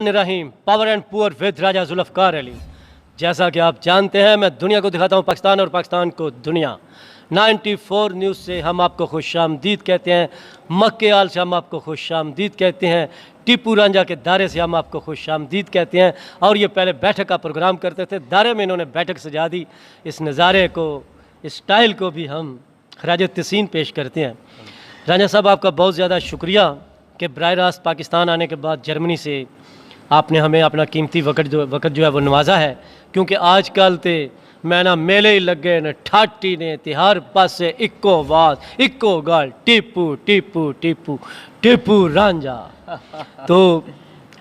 Rahim power and poor with Raja Zulfiqar Ali. जैसा कि आप जानते हैं, मैं दुनिया को दिखाता हूं पाकिस्तान और पाकिस्तान को दुनिया। 94 न्यूज़ से हम आपको खुशामदीद कहते हैं, मक्के आल से हम आपको खुशामदीद कहते हैं, टीपू रांझा के दायरे से हम आपको खुशामदीद कहते हैं। और ये पहले बैठक का प्रोग्राम करते थे, दायरे में इन्होंने बैठक सजा दी। इस नज़ारे को, इस स्टाइल को भी हम खराज तहसीन पेश करते हैं। रांझा साहब, आपका बहुत ज़्यादा शुक्रिया कि बराह रास्त पाकिस्तान आने के बाद जर्मनी से आपने हमें अपना कीमती वक्त जो है वो नवाजा है। क्योंकि आजकल तो मैं ना मेले ही लग गए न ठाटी ने तिहार पासे इक्को आवाज इक्को गाल टीपू टीपू टीपू टीपू रांझा। तो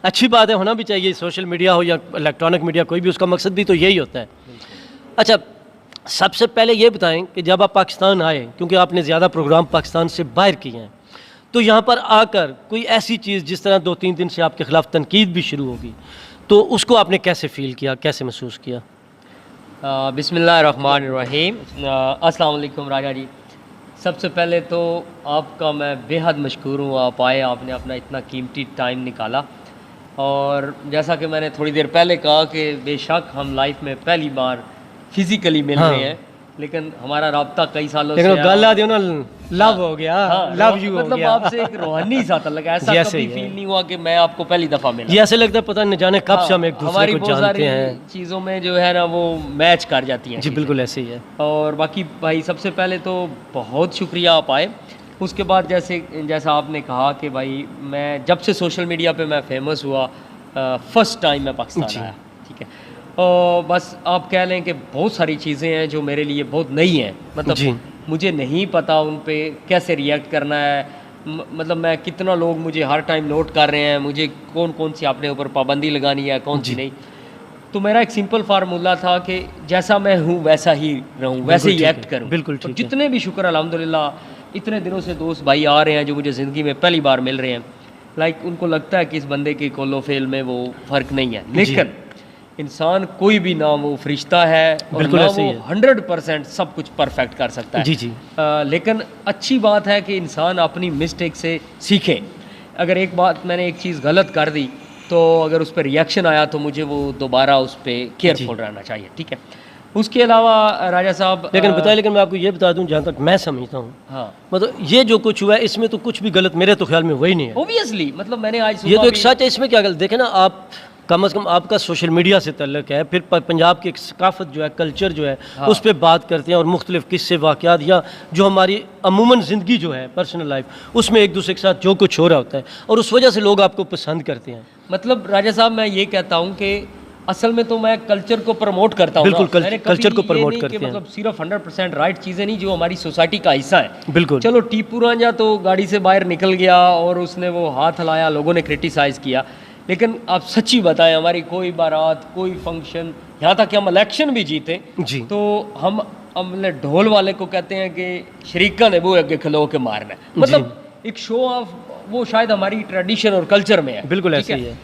अच्छी बात है, होना भी चाहिए। सोशल मीडिया हो या इलेक्ट्रॉनिक मीडिया, कोई भी, उसका मकसद भी तो यही होता है। अच्छा, सबसे पहले ये बताएं कि जब आप पाकिस्तान आए, क्योंकि आपने ज़्यादा प्रोग्राम पाकिस्तान से बाहर किए हैं, तो यहाँ पर आकर कोई ऐसी चीज़ जिस तरह 2-3 दिन से आपके ख़िलाफ़ तनकीद भी शुरू होगी, तो उसको आपने कैसे फ़ील किया, कैसे महसूस किया? बिस्मिल्लाहिर्रहमानिर्रहीम। अस्सलाम वालेकुम राजा जी। सबसे पहले तो आपका मैं बेहद मशकूर हूँ, आप आए, आपने अपना इतना कीमती टाइम निकाला। और जैसा कि मैंने थोड़ी देर पहले कहा कि बेशक हम लाइफ में पहली बार फिज़िकली मिल रहे हैं, लेकिन हमारा राब्ता कई सालों से गल्ला दियो ना, लव हो गया, लव यू हो मतलब गया। आपसे एक रूहानी सा लगा, ऐसा कभी फील नहीं हुआ कि मैं आपको पहली दफ़ा मिला। ये ऐसे लगता है पता न जाने कब से हम एक दूसरे को जानते हैं। चीज़ों में जो है ना वो मैच कर जाती हैं। जी बिल्कुल ऐसे ही है। और बाकी भाई, सबसे पहले तो बहुत शुक्रिया आप आए। उसके बाद जैसा आपने कहा कि भाई, मैं जब से सोशल मीडिया पे मैं फेमस हुआ, फर्स्ट टाइम मैं पाकिस्तान आया, ठीक है। और बस आप कह लें कि बहुत सारी चीज़ें हैं जो मेरे लिए बहुत नई हैं। मतलब मुझे नहीं पता उन पे कैसे रिएक्ट करना है। मतलब मैं कितना लोग मुझे हर टाइम नोट कर रहे हैं, मुझे कौन कौन सी अपने ऊपर पाबंदी लगानी है, कौन सी नहीं। तो मेरा एक सिंपल फार्मूला था कि जैसा मैं हूँ वैसा ही रहूँ, वैसे ही एक्ट करूँ। बिल्कुल तो जितने भी शुक्र अल्हम्दुलिल्लाह, इतने दिनों से दोस्त भाई आ रहे हैं जो मुझे ज़िंदगी में पहली बार मिल रहे हैं। लाइक उनको लगता है कि इस बंदे के कोलो फेल में वो फ़र्क नहीं है, लेकिन इंसान कोई भी ना वो फरिश्ता है और ना वो 100% सब कुछ परफेक्ट कर सकता है। जी। लेकिन अच्छी बात है कि इंसान अपनी मिस्टेक से सीखे। अगर एक बात मैंने एक चीज़ गलत कर दी, तो अगर उस पर रिएक्शन आया तो मुझे वो दोबारा उस पर केयरफुल रहना चाहिए, ठीक है। उसके अलावा राजा साहब, लेकिन मैं आपको ये बता दूं, जहाँ तक मैं समझता हूँ, हाँ, मतलब ये जो कुछ हुआ है इसमें तो कुछ भी गलत मेरे तो ख्याल में वही नहीं है। ओबियसली, मतलब मैंने आज ये तो एक सच है, इसमें क्या गलत। देखे ना आप, कम अज़ कम आपका सोशल मीडिया से तल्लुक़ है, फिर पंजाब की एक सकाफ़त जो है, कल्चर जो है, उस पर बात करते हैं और मुख्तलिफ किस्से वाक़यात या जो हमारी अमूमन ज़िंदगी जो है, पर्सनल लाइफ, उसमें एक दूसरे के साथ जो कुछ हो रहा होता है, और उस वजह से लोग आपको पसंद करते हैं। मतलब राजा साहब, मैं ये कहता हूँ कि असल में तो मैं कल्चर को प्रमोट करता हूँ। बिल्कुल, कल्चर को प्रमोट करते हैं। मतलब सिर्फ 100% राइट चीज़ें नहीं, जो हमारी सोसाइटी का हिस्सा है। बिल्कुल। चलो, टीपू रांझा तो गाड़ी से बाहर निकल गया और उसने वो हाथ हिलाया, लोगों ने क्रिटिसाइज़ किया, लेकिन आप सच्ची बताएं, हमारी कोई बारात, कोई फंक्शन, यहाँ तक कि हम इलेक्शन भी जीते जी, तो हम ढोल वाले को कहते हैं कि शरीका ने वो आगे खलो के मारना है। मतलब एक शो ऑफ, वो शायद हमारी ट्रेडिशन और कल्चर में है। बिल्कुल ऐसे ही है।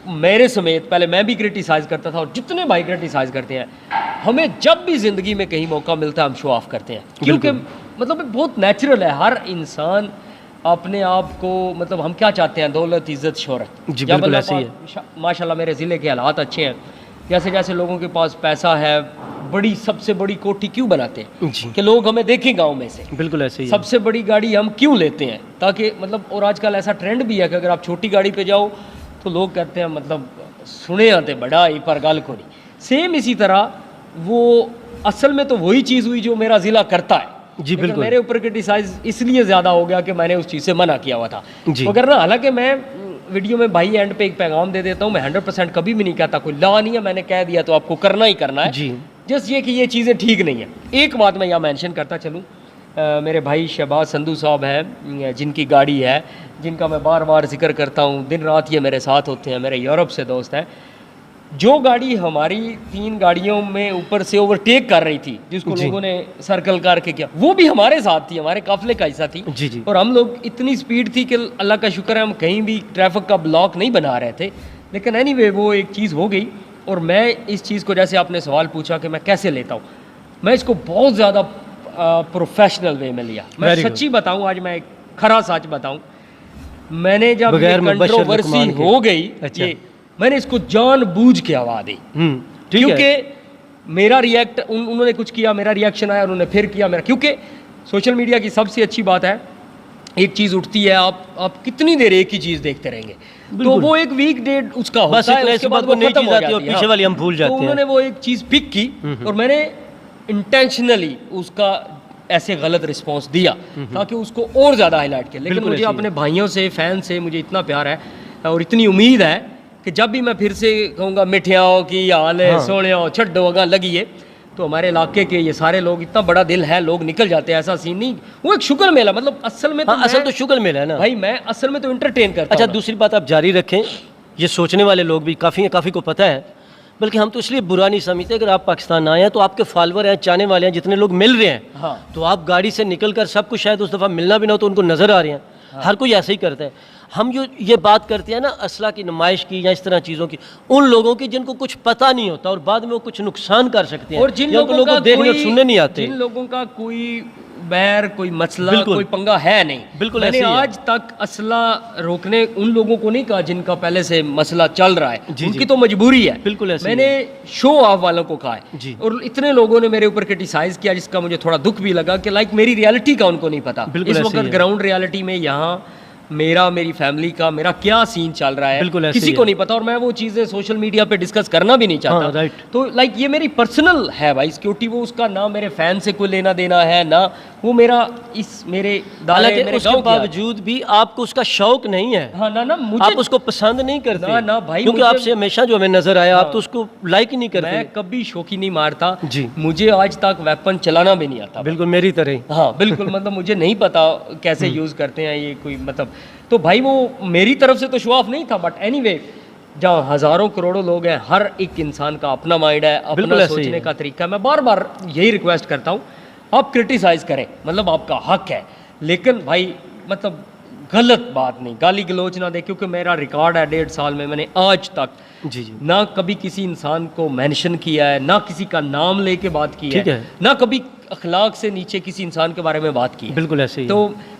मेरे समेत पहले मैं भी क्रिटिसाइज़ करता था, और जितने भाई क्रिटिसाइज़ करते हैं, हमें जब भी ज़िंदगी में कहीं मौका मिलता है हम शो ऑफ करते हैं, क्योंकि मतलब बहुत नेचुरल है। हर इंसान अपने आप को, मतलब हम क्या चाहते हैं, दौलत, इज़्ज़त, शोहरत। जी बिल्कुल ऐसे ही है। माशाल्लाह मेरे ज़िले के हालात अच्छे हैं। जैसे जैसे लोगों के पास पैसा है, सबसे बड़ी कोठी क्यों बनाते हैं कि लोग हमें देखें गांव में से। बिल्कुल ऐसे ही। सबसे बड़ी गाड़ी हम क्यों लेते हैं, ताकि मतलब, और आजकल ऐसा ट्रेंड भी है कि अगर आप छोटी गाड़ी पे जाओ तो लोग कहते हैं मतलब सुने आते बड़ा ही पर गल को नहीं। सेम इसी तरह वो असल में तो वही चीज़ हुई जो मेरा ज़िला करता है। जी बिल्कुल। मेरे ऊपर क्रिटिसाइज इसलिए ज़्यादा हो गया कि मैंने उस चीज़ से मना किया हुआ था। मगर ना, हालांकि मैं वीडियो में भाई एंड पे एक पैगाम दे देता हूँ, मैं 100% कभी भी नहीं कहता, कोई लॉ नहीं है, मैंने कह दिया तो आपको करना ही करना है। जी, जस्ट ये कि ये चीज़ें ठीक नहीं है। एक बात मैं यहाँ मेंशन करता चलूँ, मेरे भाई शहबाज संधू साहब हैं, जिनकी गाड़ी है, जिनका मैं बार बार जिक्र करता हूँ, दिन रात ये मेरे साथ होते हैं, मेरे यूरोप से दोस्त हैं। जो गाड़ी हमारी 3 गाड़ियों में ऊपर से ओवरटेक कर रही थी, जिसको लोगों ने सर्कल करके किया, वो भी हमारे साथ थी, हमारे काफिले का हिस्सा थी। जी। और हम लोग, इतनी स्पीड थी कि अल्लाह का शुक्र है हम कहीं भी ट्रैफिक का ब्लॉक नहीं बना रहे थे। लेकिन एनीवे वो एक चीज़ हो गई। और मैं इस चीज़ को, जैसे आपने सवाल पूछा कि मैं कैसे लेता हूँ, मैं इसको बहुत ज़्यादा प्रोफेशनल वे में लिया। मैं सच्ची बताऊँ, आज मैं एक खरा सच बताऊँ, मैंने जब कंट्रोवर्सी हो गई, ये मैंने इसको जानबूझ के हवा दी, ठीक है। क्योंकि मेरा रिएक्ट उन्होंने कुछ किया, मेरा रिएक्शन आया, उन्होंने फिर किया मेरा। क्योंकि सोशल मीडिया की सबसे अच्छी बात है, एक चीज़ उठती है, आप कितनी देर एक ही चीज़ देखते रहेंगे, तो वो एक वीक डेट उसका होता है, उसके बाद वो खत्म हो जाती है, पीछे वाली हम भूल जाते हैं। तो उन्होंने वो एक चीज़ पिक की और मैंने इंटेंशनली उसका ऐसे गलत रिस्पांस दिया ताकि उसको और ज़्यादा हाईलाइट किया। लेकिन मुझे अपने भाइयों से, फैन से मुझे इतना प्यार है और इतनी उम्मीद है कि जब भी मैं फिर से कहूँगा मिठियाओं की हाल है, सोनिया छड्डो अगा लगी है, तो हमारे इलाके के ये सारे लोग, इतना बड़ा दिल है, लोग निकल जाते हैं, ऐसा सीन नहीं। वो एक शुक्र मेला, मतलब असल में तो असल तो शुक्र मेला है ना भाई, मैं असल में तो एंटरटेन करता हूं। अच्छा, दूसरी बात आप जारी रखें, ये सोचने वाले लोग भी काफ़ी हैं, काफ़ी को पता है, बल्कि हम तो इसलिए बुरा नहीं समझते। अगर आप पाकिस्तान आए हैं तो आपके फॉलोअर हैं, चाहने वाले हैं, जितने लोग मिल रहे हैं, तो आप गाड़ी से निकल कर सब कुछ शायद उस दफ़ा मिलना भी ना हो तो उनको नज़र आ रहे हैं। हर कोई ऐसे ही करता है। हम जो ये बात करते हैं ना असला की नुमाइश की या इस तरह चीज़ों की, उन लोगों की जिनको कुछ पता नहीं होता और बाद में वो कुछ नुकसान कर सकते हैं, और जिन लोगों को देखने और सुनने नहीं आते, जिन लोगों का कोई बैर, कोई मसला, कोई पंगा है नहीं। बिल्कुल, मैंने आज तक असला रोकने उन लोगों को नहीं कहा जिनका पहले से मसला चल रहा है, उनकी तो मजबूरी है। बिल्कुल ऐसे मैंने शो ऑफ वालों को कहा है, और इतने लोगों ने मेरे ऊपर क्रिटिसाइज किया जिसका मुझे थोड़ा दुख भी लगा कि लाइक मेरी रियलिटी का उनको नहीं पता। इस वक्त ग्राउंड रियलिटी में यहाँ मेरी फैमिली का, मेरा क्या सीन चल रहा है, किसी को नहीं पता, और मैं वो चीज़ें सोशल मीडिया पे डिस्कस करना भी नहीं चाहता। राइट। तो लाइक ये मेरी पर्सनल है भाई सिक्योरिटी, वो उसका ना मेरे फैन से कोई लेना देना है, ना वो मेरा मेरे उसके बावजूद भी आपको उसका शौक नहीं है। हाँ, ना मुझे आप उसको पसंद नहीं करते ना भाई, क्योंकि आपसे हमेशा जो हमें नजर आया, आप तो उसको लाइक ही नहीं करते। मैं कभी शौकी नहीं मारता जी, मुझे आज तक वेपन चलाना भी नहीं आता। बिल्कुल मेरी तरह। हाँ बिल्कुल, मतलब मुझे नहीं पता कैसे यूज करते हैं ये कोई, मतलब तो भाई वो मेरी तरफ से तो शो ऑफ नहीं था, बट एनीवे जहाँ हजारों करोड़ों लोग हैं, हर एक इंसान का अपना माइंड है, अपना सोचने का तरीका है। मैं बार बार यही रिक्वेस्ट करता हूँ, आप क्रिटिसाइज करें, मतलब आपका हक है, लेकिन भाई मतलब गलत बात नहीं, गाली गलोच ना दे, क्योंकि मेरा रिकॉर्ड है 1.5 साल में मैंने आज तक ना कभी किसी इंसान को मेंशन किया है, ना किसी का नाम लेके बात की है, ना कभी अखलाक से नीचे किसी इंसान के बारे में बात की है। बिल्कुल ऐसे ही। तो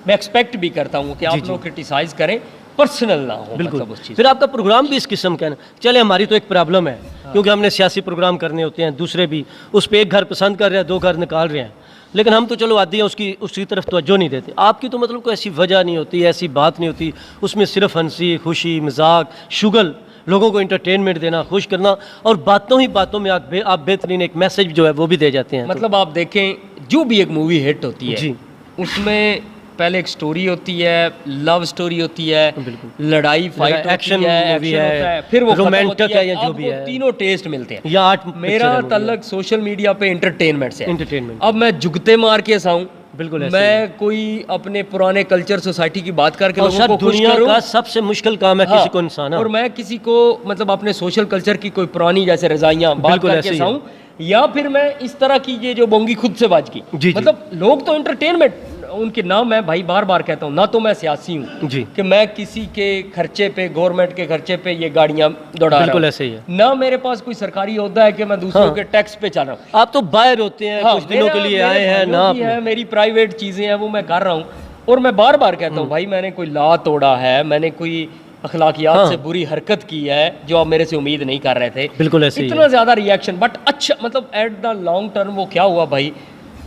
मैं एक्सपेक्ट भी करता हूँ कि आप लोग क्रिटिसाइज करें, पर्सनल ना हो। बिल्कुल मतलब उस चीज़। फिर आपका प्रोग्राम भी इस किस्म का है ना। चले, हमारी तो एक प्रॉब्लम है, क्योंकि हमने सियासी प्रोग्राम करने होते हैं, दूसरे भी उस पर एक घर पसंद कर रहे हैं, 2 घर निकाल रहे हैं, लेकिन हम तो चलो आदि हैं, उसकी तरफ तवज्जो नहीं देते। आपकी तो मतलब कोई ऐसी वजह नहीं होती, ऐसी बात नहीं होती, उसमें सिर्फ हंसी खुशी मजाक शुगल, लोगों को इंटरटेनमेंट देना, खुश करना, और बातों ही बातों में आप बेहतरीन एक मैसेज जो है वो भी दे जाते हैं। मतलब आप देखें, जो भी एक मूवी हिट होती है जी, उसमें पहले एक स्टोरी होती है, लव स्टोरी होती है, लड़ाई फाइट, एक्शन होता है, फिर वो रोमांटिक है या जो भी है, तीनों टेस्ट मिलते हैं। या 8 मेरा तल्लक सोशल मीडिया पे एंटरटेनमेंट से है। अब मैं जुगते मार के साऊं, बिल्कुल मैं कोई अपने पुराने कल्चर सोसाइटी की बात करके लोगों को खुश करूं, का सबसे मुश्किल काम है किसी को इंसान, और मैं किसी को मतलब अपने सोशल कल्चर की कोई पुरानी जैसे रजाइयां बात करके साऊं, या फिर मैं इस तरह की ये जो बोंगी खुद से बाज की, मतलब लोग तो एंटरटेनमेंट उनके नाम, मैं भाई बार बार कहता हूँ, ना तो मैं सियासी हूँ कि मैं किसी के खर्चे पे, गवर्नमेंट के खर्चे पे ये गाड़ियाँ दौड़ा रहा हूँ, ऐसे ही है, ना मेरे पास कोई सरकारी होता है कि मैं दूसरों के टैक्स पे चल रहा हूँ। आप तो बाहर होते हैं, कुछ दिनों के लिए आए हैं ना, है मेरी प्राइवेट चीज़ें हैं वो मैं कर रहा हूँ, और मैं बार बार कहता हूँ भाई मैंने कोई ला तोड़ा है, मैंने कोई अखलाकियात से बुरी हरकत की है जो आप मेरे से उम्मीद नहीं कर रहे थे। बिल्कुल ऐसे इतना ज़्यादा रिएक्शन, बट अच्छा मतलब एट द लॉन्ग टर्म वो क्या हुआ भाई,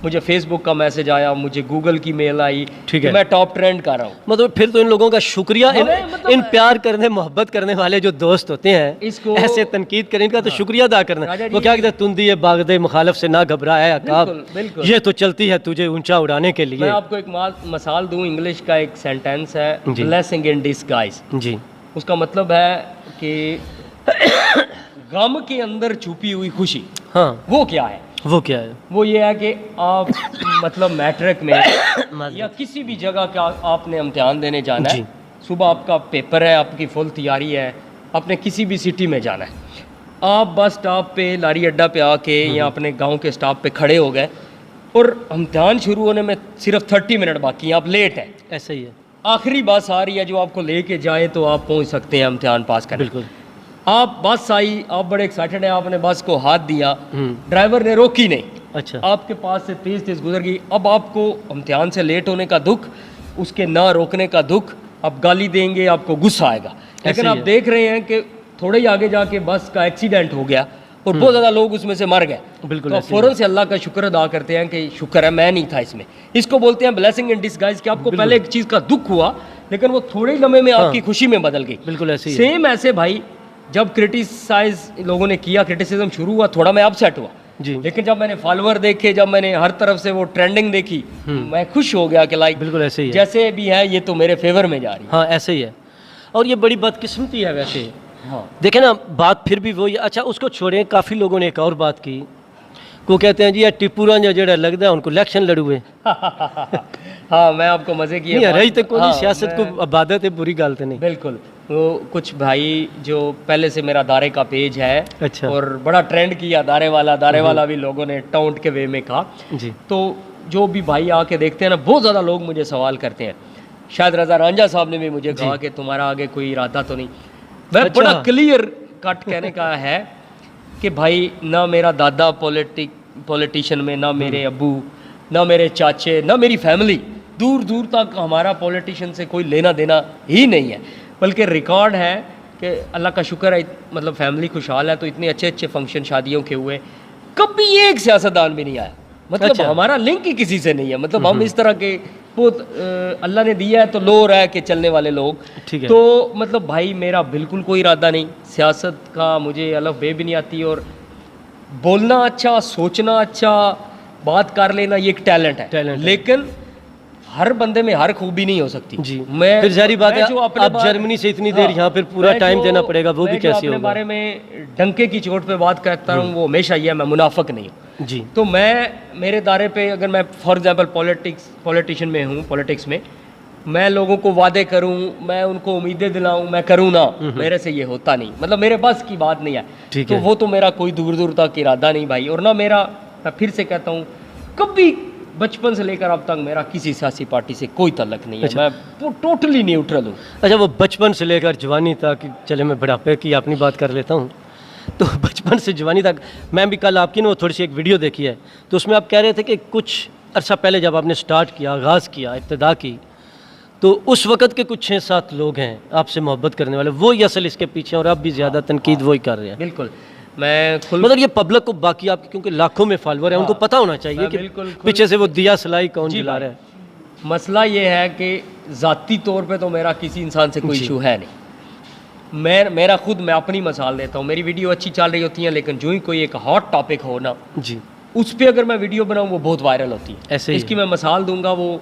मुझे फेसबुक का मैसेज आया, मुझे गूगल की मेल आई, ठीक है, मैं टॉप ट्रेंड कर रहा हूँ। मतलब फिर तो इन लोगों का शुक्रिया, इन प्यार करने मोहब्बत करने वाले जो दोस्त होते हैं, इसको ऐसे तनकीद करें, इनका तो शुक्रिया अदा करना। वो क्या कहते हैं, तुंदी है बागदे मुखालफ से ना घबराया अकाब, ये तो चलती है तुझे ऊंचा उड़ाने के लिए। मैं आपको एक मिसाल दूं, इंग्लिश का एक सेंटेंस है, ब्लेसिंग इन डिस्गाइज जी, उसका मतलब है कि गम के अंदर छुपी हुई खुशी। हाँ, वो क्या है? वो क्या है? वो ये है कि आप मतलब मैट्रिक में या किसी भी जगह का आपने इम्तिहान देने जाना है, सुबह आपका पेपर है, आपकी फुल तैयारी है, आपने किसी भी सिटी में जाना है, आप बस स्टॉप पे लारी अड्डा पे आके या अपने गांव के स्टॉप पे खड़े हो गए और इम्तिहान शुरू होने में सिर्फ 30 मिनट बाकी हैं, आप लेट हैं, ऐसा ही है, आखिरी बस आ रही है जो आपको लेके जाए तो आप पहुंच सकते हैं इम्तिहान पास करने। बिल्कुल, आप बस आई, आप बड़े एक्साइटेड हैं, आपने बस को हाथ दिया, ड्राइवर ने रोकी नहीं, अच्छा, आपके पास से तेज तेज गुजर गई, अब आपको इम्तिहान से लेट होने का दुख, उसके ना रोकने का दुख, आप गाली देंगे, आपको गुस्सा आएगा, लेकिन आप देख रहे हैं कि थोड़े ही आगे जाके बस का एक्सीडेंट हो गया और बहुत ज़्यादा लोग उसमें से मर गए। बिल्कुल तो फ़ौरन से अल्लाह का शुक्र अदा करते हैं कि शुक्र है मैं नहीं था इसमें। इसको बोलते हैं ब्लेसिंग इन डिस्गाइज कि आपको पहले एक चीज़ का दुख हुआ लेकिन वो थोड़े ही लम्हे में आपकी खुशी में बदल गई। बिल्कुल ऐसे ही सेम ऐसे भाई जब क्रिटिसाइज लोगों ने किया, क्रिटिसिज्म शुरू हुआ, थोड़ा मैं अपसेट हुआ जी। लेकिन जब मैंने फॉलोअर देखे, जब मैंने हर तरफ से वो ट्रेंडिंग देखी, मैं खुश हो गया कि लाइक बिल्कुल ऐसे ही है। जैसे भी है ये तो मेरे फेवर में जा रही है। हाँ ऐसे ही है और ये बड़ी बदकिस्मती है वैसे। हाँ देखें ना, बात फिर भी वही। अच्छा उसको छोड़ें, काफ़ी लोगों ने एक और बात की, को कहते हैं जी ये टिप्पू रांझा जड़ा लगता है उनको इलेक्शन लड़ुए। हाँ मैं आपको मज़े की नहीं रही तो कोई हाँ, सियासत को आबादत है, बुरी गल तो नहीं। बिल्कुल। वो कुछ भाई जो पहले से मेरा दारे का पेज है अच्छा। और बड़ा ट्रेंड किया दारे वाला भी लोगों ने टाउंट के वे में कहा जी। तो जो भी भाई आके देखते हैं ना, बहुत ज़्यादा लोग मुझे सवाल करते हैं। शायद रज़ा रांझा साहब ने भी मुझे कहा कि तुम्हारा आगे कोई इरादा तो नहीं। मैं अच्छा। बड़ा क्लियर कट कहने का है कि भाई ना मेरा दादा पॉलिटिशियन में, ना मेरे अब्बू, ना मेरे चाचे, ना मेरी फैमिली, दूर दूर तक हमारा पॉलिटिशियन से कोई लेना देना ही नहीं है। बल्कि रिकॉर्ड है कि अल्लाह का शुक्र है मतलब फैमिली खुशहाल है तो इतने अच्छे अच्छे फंक्शन शादियों के हुए, कभी एक सियासतदान भी नहीं आया। मतलब अच्छा। हमारा लिंक ही किसी से नहीं है। मतलब हम इस तरह के बहुत अल्लाह ने दिया है तो लो रह के चलने वाले लोग। ठीक है। तो मतलब भाई मेरा बिल्कुल कोई इरादा नहीं, सियासत का मुझे अलफ बे भी नहीं आती और बोलना अच्छा, सोचना अच्छा, बात कर लेना ये एक टैलेंट है। लेकिन हर बंदे में हर खूबी नहीं हो सकती जी। मैं फिर जारी बात है, जो आप जर्मनी से इतनी देर यहाँ फिर पूरा टाइम देना पड़ेगा, वो भी कैसे होगा? बारे में डंके की चोट पे बात करता हूँ वो हमेशा ये है, मैं मुनाफिक नहीं हूँ जी। तो मैं मेरे दायरे पे अगर मैं फॉर एग्जांपल पॉलिटिशियन में हूँ, पॉलिटिक्स में मैं लोगों को वादे करूँ, मैं उनको उम्मीदें दिलाऊँ, मैं करूँ ना, मेरे से ये होता नहीं। मतलब मेरे बस की बात नहीं है। तो वो तो मेरा कोई दूर दूर तक इरादा नहीं भाई। और ना मेरा, मैं फिर से कहता हूँ, कभी बचपन से लेकर अब तक मेरा किसी सियासी पार्टी से कोई तल्लक नहीं है। अच्छा। मैं टोटली न्यूट्रल हूँ। अच्छा वो बचपन से लेकर जवानी तक, चले मैं बुढ़ापे की अपनी बात कर लेता हूँ। तो बचपन से जवानी तक मैं भी कल आपकी ना वो थोड़ी सी एक वीडियो देखी है तो उसमें आप कह रहे थे कि कुछ अरसा पहले जब आपने स्टार्ट किया, आगाज़ किया, इब्तिदा की, तो उस वक़्त के कुछ 6-7 लोग हैं आपसे मोहब्बत करने वाले, वो ही असल इसके पीछे और अब भी ज़्यादा तनकीद वही कर रहे हैं। बिल्कुल। मैं मतलब ये पब्लिक को, बाकी आपकी क्योंकि लाखों में फॉलोअर है, उनको पता होना चाहिए कि पीछे से वो दिया सलाई कौन जला रहा है। मसला ये है कि ज़ाती तौर पे तो मेरा किसी इंसान से कोई इशू है नहीं। मेरा खुद, मैं अपनी मिसाल देता हूँ, मेरी वीडियो अच्छी चल रही होती है लेकिन जो ही कोई एक हॉट टॉपिक हो ना जी, उस पर अगर मैं वीडियो बनाऊँ वो बहुत वायरल होती है। ऐसे इसकी मैं मिसाल दूंगा, वो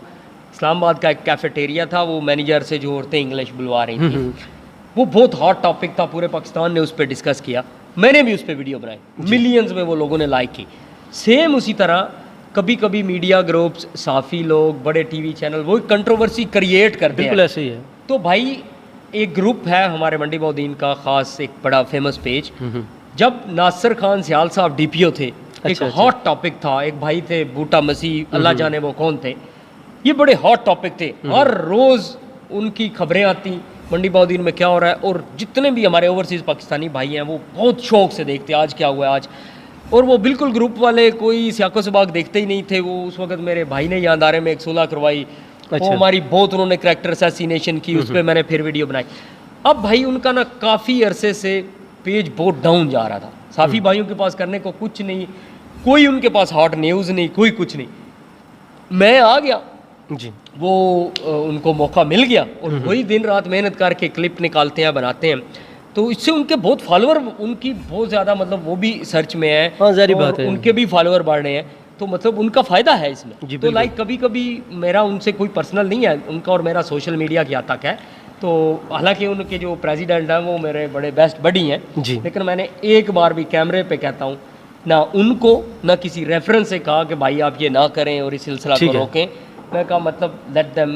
इस्लामाबाद का एक कैफेटेरिया था, वो मैनेजर से जो औरतें इंग्लिश बुलवा रही थी, वो बहुत हॉट टॉपिक था, पूरे पाकिस्तान ने उस पर डिस्कस किया, मैंने भी उस पर वीडियो बनाई, मिलियंस में वो लोगों ने लाइक की। सेम उसी तरह कभी कभी मीडिया ग्रुप्स, साफ़ी लोग, बड़े टीवी चैनल वो कंट्रोवर्सी क्रिएट करते हैं। बिल्कुल ऐसे ही है। तो भाई एक ग्रुप है हमारे मंडी बउद्दीन का ख़ास, एक बड़ा फेमस पेज, जब नासिर खान सियाल साहब DPO थे, एक हॉट टॉपिक था, एक भाई थे बूटा मसीह, अल्लाह जाने वो कौन थे, ये बड़े हॉट टॉपिक थे, हर रोज़ उनकी खबरें आती मंडी बउद्दीन में क्या हो रहा है। और जितने भी हमारे ओवरसीज़ पाकिस्तानी भाई हैं वो बहुत शौक से देखते आज क्या हुआ है आज। और वो बिल्कुल ग्रुप वाले कोई सियाको सबाक देखते ही नहीं थे। वो उस वक्त मेरे भाई ने यहाँ दारे में एक सुलह करवाई, वो हमारी बहुत उन्होंने करैक्टर असैसिनेशन की, उस पर मैंने फिर वीडियो बनाई। अब भाई उनका ना काफ़ी अरसे से पेज बहुत डाउन जा रहा था, साफ़ी भाइयों के पास करने को कुछ नहीं, कोई उनके पास हॉट न्यूज़ नहीं, कोई कुछ नहीं। मैं आ गया जी, वो उनको मौका मिल गया और वही दिन रात मेहनत करके क्लिप निकालते हैं, बनाते हैं, तो इससे उनके बहुत फॉलोअर, उनकी बहुत ज़्यादा, मतलब वो भी सर्च में है, हाँ जारी बात है, उनके भी फॉलोअर बढ़ रहे हैं, तो मतलब उनका फ़ायदा है इसमें। तो लाइक कभी कभी मेरा उनसे कोई पर्सनल नहीं है, उनका और मेरा सोशल मीडिया की तक है। तो हालांकि उनके जो प्रेसिडेंट हैं वो मेरे बड़े बेस्ट बडी हैं, लेकिन मैंने एक बार भी कैमरे पे कहता हूँ ना उनको ना किसी रेफरेंस से कहा कि भाई आप ये ना करें और इस सिलसिला को रोकें। मैं कहा मतलब लेट देम,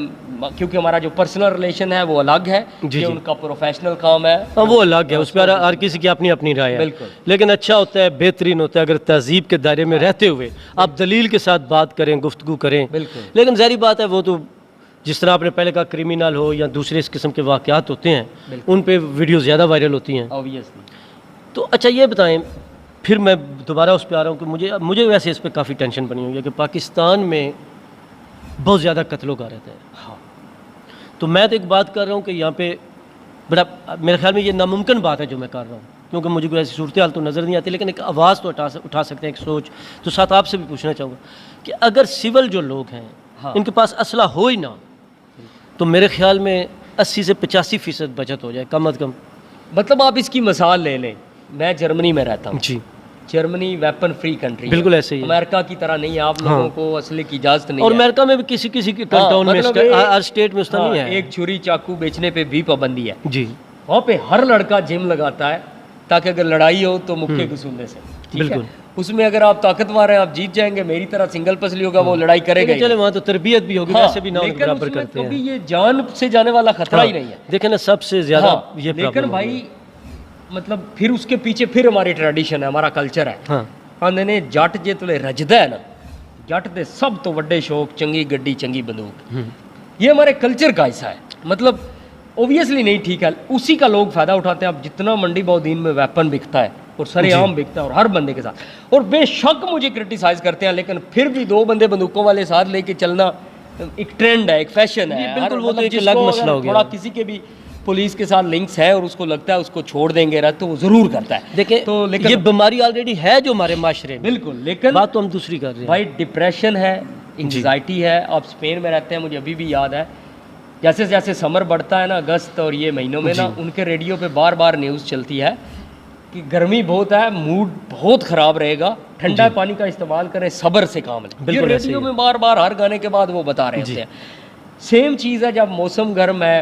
क्योंकि हमारा जो पर्सनल रिलेशन है वो अलग है, ये उनका प्रोफेशनल काम है, वो अलग है, उस पर हर किसी की अपनी अपनी राय है। बिल्कुल। लेकिन अच्छा होता है, बेहतरीन होता है अगर तहजीब के दायरे में रहते हुए आप दलील के साथ बात करें, गुफ्तगू करें। लेकिन ज़ाहिर बात है वो तो जिस तरह आपने पहले कहा क्रिमिनल हो या दूसरे इस किस्म के वाक़यात होते हैं उन पे वीडियो ज़्यादा वायरल होती हैं ऑब्वियसली। तो अच्छा ये बताएं, फिर मैं दोबारा उस पर आ रहा हूँ कि मुझे वैसे इस पर काफ़ी टेंशन बनी हुई है कि पाकिस्तान में बहुत ज़्यादा कत्लों का रहता है। हाँ, तो मैं तो एक बात कर रहा हूँ कि यहाँ पे बड़ा मेरे ख्याल में ये नामुमकिन बात है जो मैं कर रहा हूँ, क्योंकि मुझे कोई ऐसी सूरत हाल तो नज़र नहीं आती, लेकिन एक आवाज़ तो उठा सकते हैं, एक सोच। तो साथ आपसे भी पूछना चाहूँगा कि अगर सिविल जो लोग हैं, हाँ। इनके पास असला हो ही ना, तो मेरे ख्याल में 80 से 85% बचत हो जाए कम अज़ कम। मतलब आप इसकी मिसाल ले लें, मैं जर्मनी में रहता हूँ जी, जर्मनी वेपन फ्री कंट्री बिल्कुल ऐसे ही है। अमेरिका की तरह नहीं है, आप हाँ। लोगों को असले की इजाज़त नहीं और है। अमेरिका में भी किसी किसी के टाउन में मतलब हर स्टेट में उसका नहीं है। एक छुरी चाकू बेचने पे भी पाबंदी है। जी, वहाँ पे हर लड़का जिम लगाता है ताकि अगर लड़ाई हो तो मुक्के घसूलने से, ठीक है? बिल्कुल। उसमें अगर आप ताकतवर हैं, आप जीत जाएंगे। मेरी तरह सिंगल पसली होगा, वो लड़ाई करेगा ही चले नहीं। वहाँ तो तरबियत भी होगी, हाँ, वैसे भी ना लेकिन बराबर उसमें करते कभी हैं। ये जान से जाने वाला खतरा ही नहीं है। देखें ना, सबसे ज़्यादा हाँ, ये लेकिन प्रॉब्लम भाई मतलब फिर उसके पीछे फिर हमारी ट्रेडिशन है, हमारा कल्चर है। हाँ, आंदे ने जट जे तुले रजदा है ना, जट दे सब तो वड्डे शौक चंगी गड्डी चंगी बंदूक। ये हमारे कल्चर का हिस्सा है। मतलब ओबियसली नहीं ठीक है, उसी का लोग फ़ायदा उठाते हैं। अब जितना मंडी बहुदीन में वेपन बिकता है और सरेआम बिकता है और हर बंदे के साथ, और बेशक मुझे क्रिटिसाइज करते हैं, लेकिन फिर भी दो बंदे बंदूकों वाले साथ लेके चलना एक ट्रेंड है, एक फैशन है। बिल्कुल, वो तो एक जिसको अलग मसला हो अगर गया। थोड़ा किसी के भी पुलिस के साथ लिंक्स है और उसको लगता है उसको छोड़ देंगे ना, तो वो ज़रूर करता है। देखें तो लेकिन ये बीमारी ऑलरेडी है जो हमारे माशरे में। बिल्कुल, लेकिन बात तो हम दूसरी कर रहे हैं। भाई डिप्रेशन है, एंग्जाइटी है। आप स्पेन में रहते हैं, मुझे अभी भी याद है, जैसे जैसे समर बढ़ता है ना, अगस्त और ये महीनों में ना, उनके रेडियो पे बार बार न्यूज़ चलती है कि गर्मी बहुत है, मूड बहुत ख़राब रहेगा, ठंडा पानी का इस्तेमाल करें, सब्र से काम लें। ये रेडियो में बार बार हर गाने के बाद वो बता रहे होते हैं। सेम चीज़ है जब मौसम गर्म है,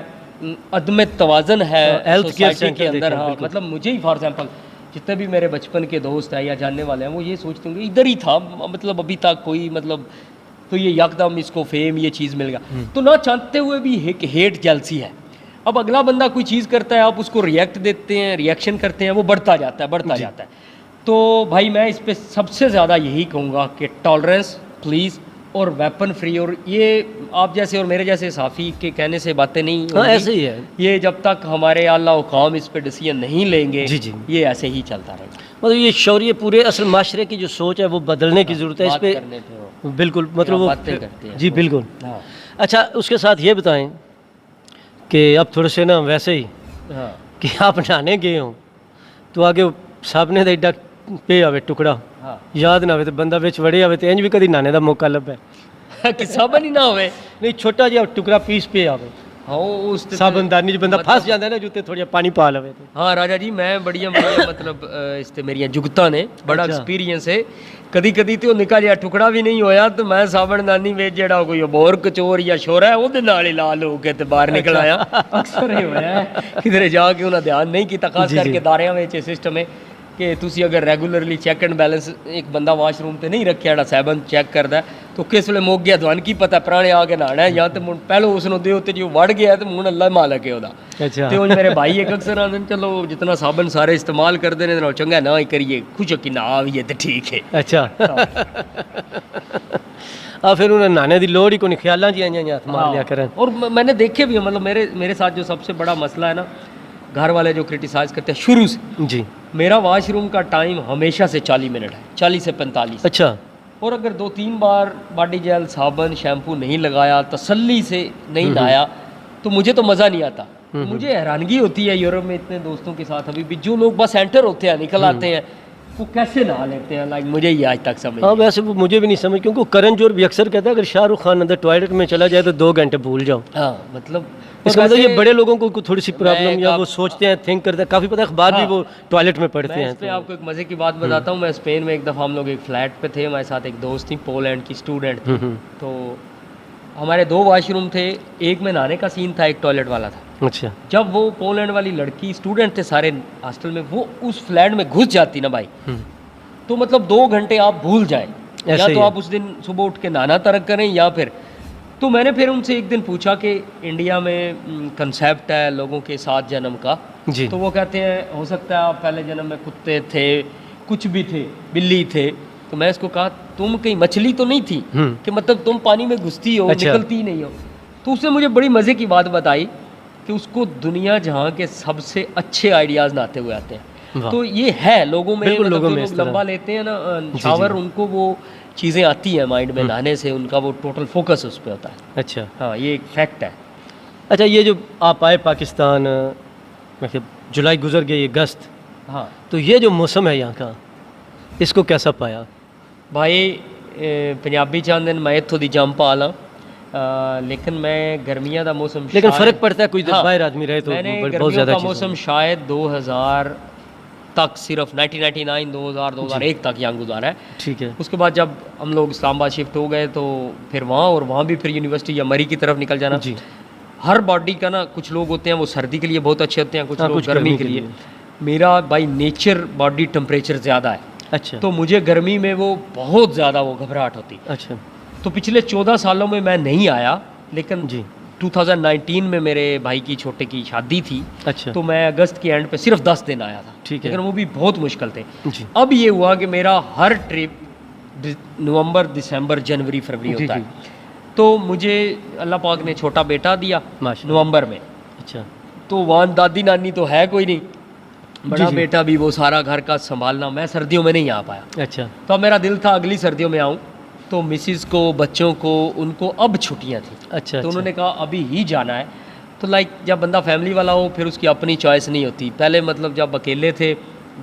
अदम तवाज़न है हेल्थ केयर सोसाइटी के अंदर। हाँ, बिल्कुल। मतलब मुझे ही फॉर एग्जाम्पल जितने भी मेरे बचपन के दोस्त हैं या जानने वाले हैं, वो ये सोचते होंगे इधर ही था, मतलब अभी तक कोई मतलब, तो ये यकदम इसको फेम ये चीज़ मिल गया। तो ना चाहते हुए भी हेट जेलसी है। अब अगला बंदा कोई चीज़ करता है, आप उसको रिएक्ट देते हैं, रिएक्शन करते हैं, वो बढ़ता जाता है, बढ़ता जाता है। तो भाई मैं इस पे सबसे ज़्यादा यही कहूँगा कि टॉलरेंस प्लीज़, और वेपन फ्री। और ये आप जैसे और मेरे जैसे साफ़ी के कहने से बातें नहीं हाँ, होंगी। ऐसे ही है। ये जब तक हमारे आला हुकाम इस पे डिसीजन नहीं लेंगे, जी, जी। ये ऐसे ही चलता रहेगा। मतलब ये शौर्य पूरे असल माशरे की जो सोच है वो बदलने की ज़रूरत है। इस बात पे करने थे वो। बिल्कुल, मतलब क्या वो बातें करते हैं। जी बिल्कुल। हाँ अच्छा, उसके साथ ये बताएं कि अब थोड़े से ना वैसे ही हाँ कि आप नहाने गए हो तो आगे सामने दा एडा पे आवे टुकड़ा हाँ याद ना आवे तो बंदा विच वड़े आवे तो इंज भी कदी नहाने दा मौका लभे कि साबन ही ना होवे। नहीं, छोटा जिहा टुकड़ा पीस पे आवे हाँ उस ते- साबनदानी च बंदा फस जाता है ना, जुत्ते थोड़ा पानी पा लवे तो। हाँ राजा जी, मैं बढ़िया बढ़िया मतलब इसते मेरिया जुगता ने बड़ा अच्छा। एक्सपीरियंस है। कदी कदी तो निका जिहा टुकड़ा भी नहीं होया तो मैं साबनदानी ਵਿੱਚ ਜਿਹੜਾ ਕੋਈ ਹੋਰ ਕਚੋਰ ਜਾਂ ਛੋਰਾ ਹੈ ਉਹਦੇ ਨਾਲ ਹੀ ਲਾਲ ਹੋ ਕੇ ਤੇ ਬਾਹਰ ਨਿਕਲ ਆਇਆ। ਅਕਸਰ ਇਹ ਹੋਇਆ ਹੈ, ਕਿਧਰੇ ਜਾ ਕੇ ਉਹਨਾਂ ਧਿਆਨ ਨਹੀਂ ਕੀਤਾ। ਖਾਸ ਜੀ, ਜੀ। ਕਰਕੇ ਦਾਰਿਆਂ ਵਿੱਚ ਇਹ ਸਿਸਟਮ ਹੈ ਕਿ ਤੁਸੀਂ ਅਗਰ ਰੈਗੂਲਰਲੀ ਚੈੱਕ ਐਂਡ ਬੈਲੈਂਸ ਇੱਕ ਬੰਦਾ ਵਾਸ਼ਰੂਮ ਤੇ ਨਹੀਂ ਰੱਖਿਆ ਜਿਹੜਾ ਸਾਬਨ ਚੈੱਕ ਕਰਦਾ तो किस वे मुक गया ਤੁਹਾਨੂੰ ਕੀ ਪਤਾ ਪੁਰਾਣੇ ਆ ਕੇ ਨਹਾਣਾ ਜਾਂ ਤੇ ਹੁਣ ਪਹਿਲਾਂ ਉਸ ਨੂੰ ਦਿਓ ਤੇ ਜੋ ਵੜ ਗਿਆ ਤੇ ਹੁਣ ਅੱਲਾ ਮਾਲਕ ਹੈ ਉਹਦਾ। अच्छा ਤੇ ਉਹ ਮੇਰੇ ਭਾਈ ਇੱਕ ਅਕਸਰ ਆਂਦੇ ਨੇ ਚਲੋ ਜਿਤਨਾ ਸਾਬਨ ਸਾਰੇ ਇਸਤੇਮਾਲ ਕਰਦੇ ਨੇ ਨਾਲ ਚੰਗਾ ਨਾ ਹੀ ਕਰੀਏ, ਖੁਸ਼ ਕਿ ਨਾ ਆਵੀਏ ਤੇ ਠੀਕ ਹੈ। अच्छा आ फिर उन्हें नहाने की लोड़ ही कोई ख्याल जी आइया हथ मार लिया करन। और मैंने देखे भी हैं, मतलब मेरे साथ जो सबसे बड़ा मसला है ना, घर वाले जो क्रिटिसाइज करते हैं शुरू से, जी मेरा वॉशरूम का टाइम हमेशा से 40 मिनट है, 40 से 45। अच्छा और अगर 2-3 बार बॉडी जेल साबन शैम्पू नहीं लगाया, तसल्ली से नहीं नहाया, तो मुझे तो मज़ा नहीं आता। मुझे हैरानगी होती है यूरोप में इतने दोस्तों के साथ अभी भी जो लोग बस एंटर होते हैं निकल आते हैं, वो कैसे नहा लेते हैं, लाइक मुझे ये आज तक समझ हाँ, वैसे वो मुझे भी नहीं समझ, क्योंकि करण जोहर भी अक्सर कहता है अगर शाहरुख खान अंदर टॉयलेट में चला जाए तो 2 घंटे भूल जाओ। हाँ मतलब इसका मतलब ये बड़े लोगों को थोड़ी सी मैं प्रॉब्लम या एक वो सोचते हैं, थिंक करते हैं, काफ़ी पता है अखबार भी हाँ। वो टॉयलेट में पढ़ते मैं हैं इस पे तो। आपको एक मज़े की बात बताता हूँ। मैं स्पेन में एक दफ़ा हम लोग एक फ्लैट पे थे, हमारे साथ एक दोस्त थी पोलैंड की स्टूडेंट थी। तो हमारे 2 वॉशरूम थे, एक में नहाने का सीन था, एक टॉयलेट वाला था। अच्छा जब वो पोलैंड वाली लड़की स्टूडेंट थे सारे हॉस्टल में, वो उस फ्लैट में घुस जाती ना भाई, तो मतलब 2 घंटे आप भूल जाए, या ऐसे ही तो है। आप उस दिन सुबह उठ के नहाना तर्क करें या फिर। तो मैंने फिर उनसे एक दिन पूछा कि इंडिया में कंसेप्ट है लोगों के 7 जन्म का, जी तो वो कहते हैं हो सकता है आप पहले जन्म में कुत्ते थे, कुछ भी थे, बिल्ली थे। तो मैं इसको कहा तुम कहीं मछली तो नहीं थी कि मतलब तुम पानी में घुसती हो, अच्छा। निकलती ही नहीं हो। तो उसने मुझे बड़ी मज़े की बात बताई कि उसको दुनिया जहाँ के सबसे अच्छे आइडियाज़ नहाते हुए आते हैं। वाह। तो ये है लोगों में, बिल्कुल, मतलब लोगों जो में लोग इस तरह। लंबा लेते हैं ना जी। शावर, उनको वो चीज़ें आती हैं माइंड में नहाने से, उनका वो टोटल फोकस उस पर होता है। अच्छा हाँ, ये एक फैक्ट है। अच्छा, ये जो आप आए पाकिस्तान, मतलब जुलाई गुजर गई, अगस्त, हाँ तो ये जो मौसम है यहाँ का, इसको कैसा पाया? भाई पंजाबी चाहते हैं मैं इत्थों दी जंप आ ला, लेकिन मैं गर्मियां दा मौसम लेकिन शायद- फ़र्क पड़ता है, कोई हाँ, बाहर आदमी रहे तो मैंने बहुत गर्मियों ज़्यादा का चीज़ मौसम शायद 2000 तक, सिर्फ 1999 2000 2001 तक यहाँ गुजारा है। ठीक है। उसके बाद जब हम लोग इस्लामाबाद शिफ्ट हो गए तो फिर वहाँ, और वहाँ भी फिर यूनिवर्सिटी या मरी की तरफ निकल जाना। जी। हर बॉडी का ना, कुछ लोग होते हैं वो सर्दी के लिए बहुत अच्छे होते हैं, कुछ हाँ, लोग कुछ गर्मी के लिए। मेरा बाई नेचर बॉडी टेम्परेचर ज़्यादा है, अच्छा। तो मुझे गर्मी में वो बहुत ज़्यादा वो घबराहट होती। अच्छा। तो पिछले 14 सालों में मैं नहीं आया, लेकिन जी। 2019 में मेरे भाई की छोटे की शादी थी, अच्छा। तो मैं अगस्त के एंड पे सिर्फ 10 दिन आया था। ठीक है। लेकिन वो भी बहुत मुश्किल थे। जी। अब ये हुआ कि मेरा हर ट्रिप नवंबर, दिसंबर, जनवरी, फरवरी जी, होता जी। है। तो मुझे अल्लाह पाक ने छोटा बेटा दिया माशाल्लाह। नवंबर में, अच्छा। तो वहाँ दादी नानी तो है कोई नहीं, बड़ा जी। बेटा भी वो सारा घर का संभालना, मैं सर्दियों में नहीं आ पाया। अच्छा। तो अब मेरा दिल था अगली सर्दियों में आऊँ, तो मिसिज़ को, बच्चों को, उनको अब छुट्टियाँ थी, अच्छा। तो उन्होंने कहा अभी ही जाना है। तो लाइक जब बंदा फैमिली वाला हो फिर उसकी अपनी चॉइस नहीं होती। पहले मतलब जब अकेले थे,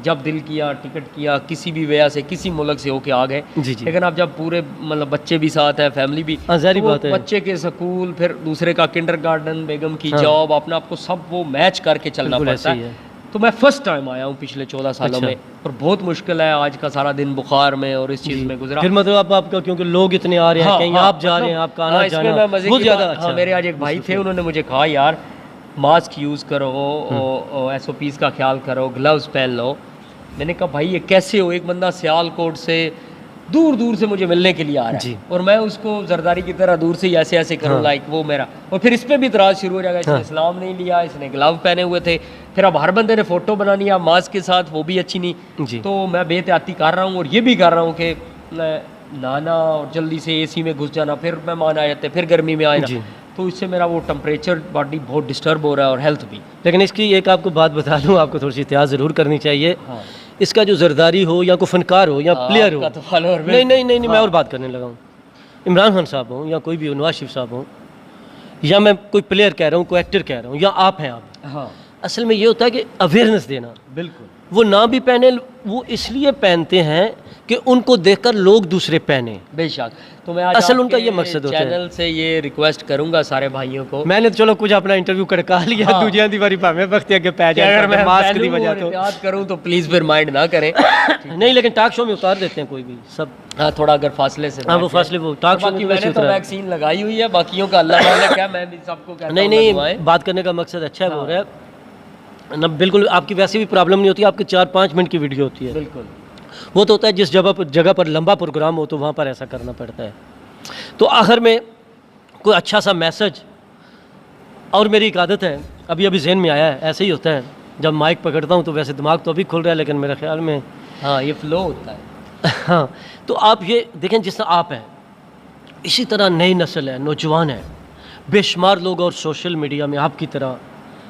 जब दिल किया टिकट किया, किसी भी वजह से किसी मुल्क से होके आ गए। जी, जी। लेकिन अब जब पूरे मतलब बच्चे भी साथ हैं, फैमिली भी, हाँ, ज़ाहिर तो वो बात है। बच्चे के स्कूल, फिर दूसरे का किंडरगार्टन, बेगम की हाँ। जॉब, अपना आपको सब वो मैच करके चलना बिल्कुल पड़ता ऐसे ही है। है। तो मैं फर्स्ट टाइम आया हूँ पिछले 14 सालों अच्छा। में, और बहुत मुश्किल है। आज का सारा दिन बुखार में और इस चीज़ जी। में गुजरा। फिर मतलब आपका, क्योंकि लोग इतने आ रहे हैं, कहीं आप जा रहे हैं, आपका आना इसमें जाना मैं मजे बहुत की ज़्यादा बात- अच्छा। हाँ, मेरे आज एक भाई थे, उन्होंने मुझे कहा यार मास्क यूज़ करो, SOPs का ख्याल करो, ग्लव्स पहन लो। मैंने कहा भाई ये कैसे हो, एक बंदा सियालकोट से दूर दूर से मुझे मिलने के लिए आ रहा जी। है, और मैं उसको जरदारी की तरह दूर से ही ऐसे ऐसे करूँ, हाँ। लाइक वो मेरा, और फिर इस पर भी इतराज़ शुरू हो जाएगा, इसने हाँ। इस्लाम नहीं लिया, इसने ग्लव पहने हुए थे। फिर अब हर बंदे ने फ़ोटो बनानी है मास्क के साथ, वो भी अच्छी नहीं। जी। तो मैं बेहतियाती कर रहा हूँ, और ये भी कर रहा हूँ कि नहाना और जल्दी से AC में घुस जाना, फिर मेहमान आ जाते, फिर गर्मी में आए जी। ना, तो इससे मेरा वो टेम्परेचर बॉडी बहुत डिस्टर्ब हो रहा है, और हेल्थ भी। लेकिन इसकी एक आपको बात बता दूं, आपको थोड़ी सी एहतियात ज़रूर करनी चाहिए। हाँ। इसका जो जरदारी हो, या कोई फनकार हो, या प्लेयर हो, आपका तो follower नहीं नहीं नहीं, मैं हाँ। और बात करने लगा हूँ। इमरान खान साहब हो, या कोई भी हो, नवाज शरीफ साहब हो, या मैं कोई प्लेयर कह रहा हूँ, कोई एक्टर कह रहा हूँ, या आप हैं, आप, हाँ असल में ये होता है कि अवेयरनेस देना। बिल्कुल। वो ना भी पहने, वो इसलिए पहनते हैं कि उनको देखकर लोग दूसरे पहने। बेशक। तो मैं आज असल उनका आपके ये मकसद होता है। चैनल से ये रिक्वेस्ट करूंगा सारे भाइयों को, मैंने तो चलो कुछ अपना इंटरव्यू करका लिया, हाँ। दूजिया दीवारी भावे वक्त आगे पै कि अगर मैं जाए मास्क पहलू की वजह और तो एहतियात करूं तो प्लीज़ फिर माइंड ना करें। नहीं, लेकिन टॉक शो में उतार देते हैं कोई भी सब। हाँ, थोड़ा अगर फासले से हाँ, वो बैठ जाए। फासले वो टॉक शो में बाकी तो मैंने वैसे तो उतरा। वैक्सीन लगाई हुई है, बाकियों का अल्लाह मालिक है, मैं भी सबको कहता नहीं हूं नहीं, लगवाएं। बात करने का मकसद अच्छा है, वो हाँ। रहा है ना, बिल्कुल आपकी वैसे भी प्रॉब्लम नहीं होती, आपकी 4-5 मिनट की वीडियो होती है। बिल्कुल। वो तो होता है जिस जगह पर लंबा प्रोग्राम हो तो वहाँ पर ऐसा करना पड़ता है। तो आखिर में कोई अच्छा सा मैसेज, और मेरी एक आदत है, अभी अभी जहन में आया है, ऐसे ही होता है जब माइक पकड़ता हूँ तो वैसे दिमाग तो अभी खुल रहा है, लेकिन मेरे ख्याल में हाँ, ये फ्लो होता है। हाँ, तो आप ये देखें, जिस तरह आप हैं, इसी तरह नई नस्ल है, नौजवान है, बेशुमार लोग और सोशल मीडिया में आपकी तरह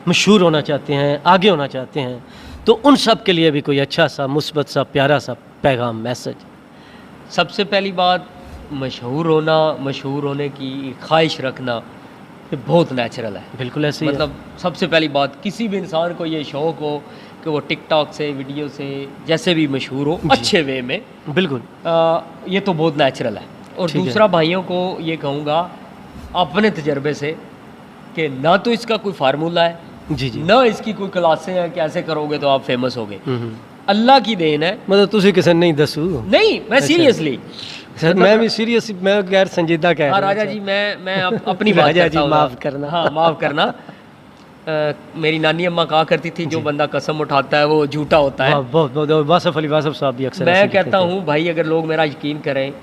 मशहूर होना चाहते हैं, आगे होना चाहते हैं, तो उन सब के लिए भी कोई अच्छा सा, मुस्बत सा, प्यारा सा पैगाम, मैसेज। सबसे पहली बात, मशहूर होने की ख्वाहिश रखना ये बहुत नेचुरल है। बिल्कुल ऐसे ही है। मतलब सबसे पहली बात, किसी भी इंसान को ये शौक़ हो कि वो टिकटॉक से, वीडियो से, जैसे भी मशहूर हो, अच्छे वे में, बिल्कुल ये तो बहुत नेचुरल है। और ठीक है। दूसरा, भाइयों को ये कहूँगा अपने तजर्बे से कि ना तो इसका कोई फार्मूला है, जी जी। ना इसकी कोई क्लासें हैं कि ऐसे करोगे तो आप फेमस होगे। हम्म। अल्लाह की देन है। मतलब तुझे किसी नहीं दसू। नहीं, मैं अच्छा। सीरियसली, सर मैं भी सीरियस, मैं गैर संजीदा कह हाँ रहा हूँ। राजा जी, मैं अपनी बात राजा करता जी, हूँ। माफ़ करना। हाँ, माफ़ करना। मेरी नानी अम्मा कहा करती थी, जो बंदा कसम उठाता है वो झूठा होता है। बहुत बहुत वासफ अली वासफ साहब भी अक्सर ऐसे मैं लिखते कहता थे। हूँ भाई, अगर लोग मेरा यकीन करें,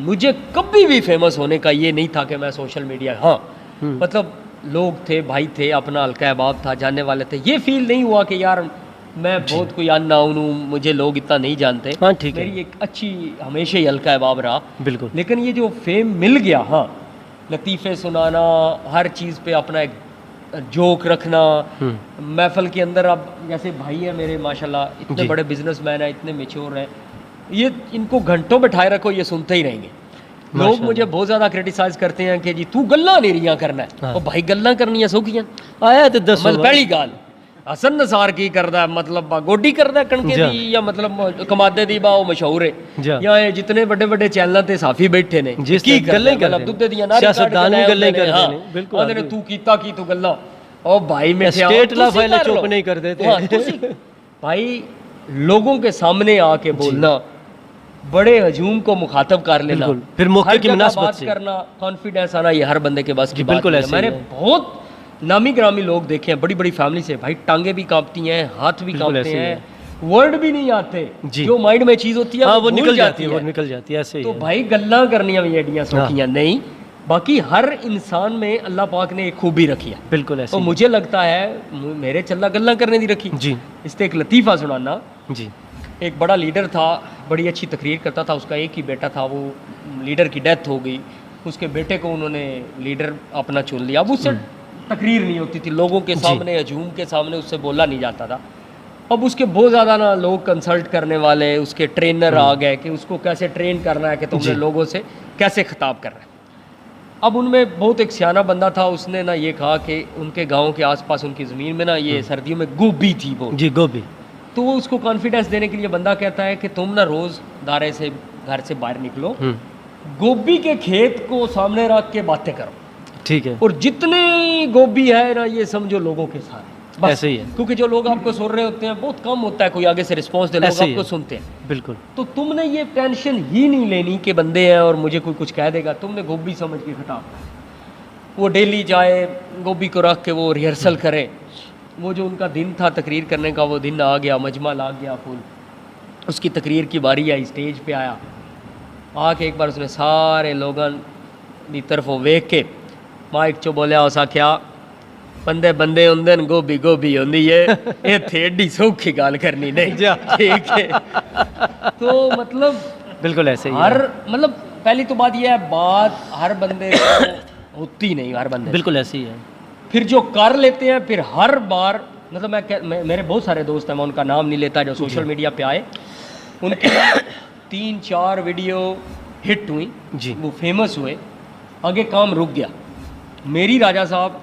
मुझे कभी भी फेमस होने का ये नहीं था कि मैं सोशल मीडिया, हाँ मतलब लोग थे, भाई थे, अपना हल्का अहबाब था, जानने वाले थे, ये फील नहीं हुआ कि यार मैं बहुत कोई अननाउन हूँ, मुझे लोग इतना नहीं जानते। हाँ, ठीक है। मेरी एक अच्छी हमेशा ही हल्का अहबाब रहा। बिल्कुल। लेकिन ये जो फेम मिल गया, हाँ, लतीफ़े सुनाना, हर चीज़ पे अपना एक जोक रखना, महफल के अंदर, अब जैसे भाई है मेरे माशाल्लाह, इतने जी। बड़े बिजनेसमैन हैं, इतने मेच्योर हैं, ये इनको घंटों बैठाए रखो, ये सुनते ही रहेंगे। लोग माशाल्लाह। मुझे बहुत ज़्यादा क्रिटिसाइज करते हैं कि जी तू गल्ला नहीं रिया करना है। हाँ। और भाई गल्ला करनी है सौखियां, आया तो 10 मतलब पहली गाल हसन नसार की करदा है, मतलब गोडी करदा है कणके जा। दी, या मतलब कमादे दी बा वो मशहूर जा। है, या ये जितने बड़े बड़े चैनल ते साफी बैठे ने जिस की ते गल्लां ही करदा है, करदे मतलब ने। दुद्धे दियां नारी सियासतदान भी गल्लां ही करदे हाँ, ने, बिल्कुल, आंदे ने बिल्कुल। तू कीता की तू गल्लां ओ भाई मैं स्टेट ला फाइल चुप नहीं कर देते। भाई लोगों के सामने आके बोलना, बड़े हजूम को मुखातब कर लेना, बिल्कुल, फिर मौके हर की जगह मुनासबत बात से। करना, कॉन्फिडेंस आना, ये हर बंदे के बस की जी, बात बिल्कुल नहीं है। ऐसे ही मैंने है। बहुत नामी ग्रामी लोग देखे हैं, बड़ी बड़ी फैमिली से, भाई टांगे भी कांपती हैं, हाथ भी बिल्कुल कांपते ऐसे ही हैं, वर्ड भी नहीं आते, जी। जो माइंड में चीज होती है हाँ वो भूल निकल जाती है, वो है। निकल जाती है, ऐसे ही तो है। भाई गल्लां करनियां भी एडियां सौखियां नहीं, बाकी हर इंसान में अल्लाह पाक ने एक खूबी रखी है, बिल्कुल ऐसे तो ही है। मुझे लगता है मेरे चल्ला गल्लां करने दी रखी। जी इससे एक लतीफ़ा सुनाना, जी एक बड़ा लीडर था, बड़ी अच्छी तकरीर करता था, उसका एक ही बेटा था, वो लीडर की डेथ हो गई, उसके बेटे को उन्होंने लीडर अपना चुन लिया। अब उससे तकरीर नहीं होती थी, लोगों के सामने, हजूम के सामने उससे बोला नहीं जाता था। अब उसके बहुत ज़्यादा ना लोग कंसल्ट करने वाले, उसके ट्रेनर आ गए कि उसको कैसे ट्रेन करना है, कि तुमने जी। लोगों से कैसे खिताब करना है। अब उनमें बहुत एक सियाना बंदा था, उसने ना ये कहा कि उनके गांव के आसपास उनकी ज़मीन में ना ये सर्दियों में गोभी थी वो, जी गोभी। तो वो उसको कॉन्फिडेंस देने के लिए बंदा कहता है कि तुम ना रोज़ दायरे से घर से बाहर निकलो, गोभी के खेत को सामने रख के बातें करो, ठीक है, और जितने गोभी है ना ये समझो लोगों के सारे, बस। ऐसे ही है। क्योंकि जो लोग आपको सुन रहे होते हैं बहुत कम होता है कोई आगे से रिस्पॉन्स दे, लोग ऐसे ही आपको है। सुनते हैं। बिल्कुल तो तुमने ये टेंशन ही नहीं लेनी कि बंदे हैं और मुझे कोई कुछ कह देगा, तुमने गोभी समझ के खिताब, वो डेली जाए गोभी को रख के वो रिहर्सल करे। वो जो उनका दिन था तकरीर करने का, वो दिन आ गया, मजमा लाग गया फुल, उसकी तकरीर की बारी आई, स्टेज पे आया, आके एक बार उसने सारे लोगों की तरफ वेख के माइक चो बोलिया, उस आख्या बंदे बंदे होंदे न, गोभी गोभी होंदी है, ये थे एडी सौखी गल करनी नहीं, ठीक है। तो मतलब बिल्कुल ऐसे ही है। हर मतलब पहली तो बात यह है, बात हर बंदे को होती नहीं, हर बंदे बिल्कुल ऐसे ही है। फिर जो कर लेते हैं, फिर हर बार मतलब मेरे बहुत सारे दोस्त हैं, मैं उनका नाम नहीं लेता, जो सोशल मीडिया पे आए, उनकी 3-4 वीडियो हिट हुई जी। वो फेमस हुए, आगे काम रुक गया। मेरी राजा साहब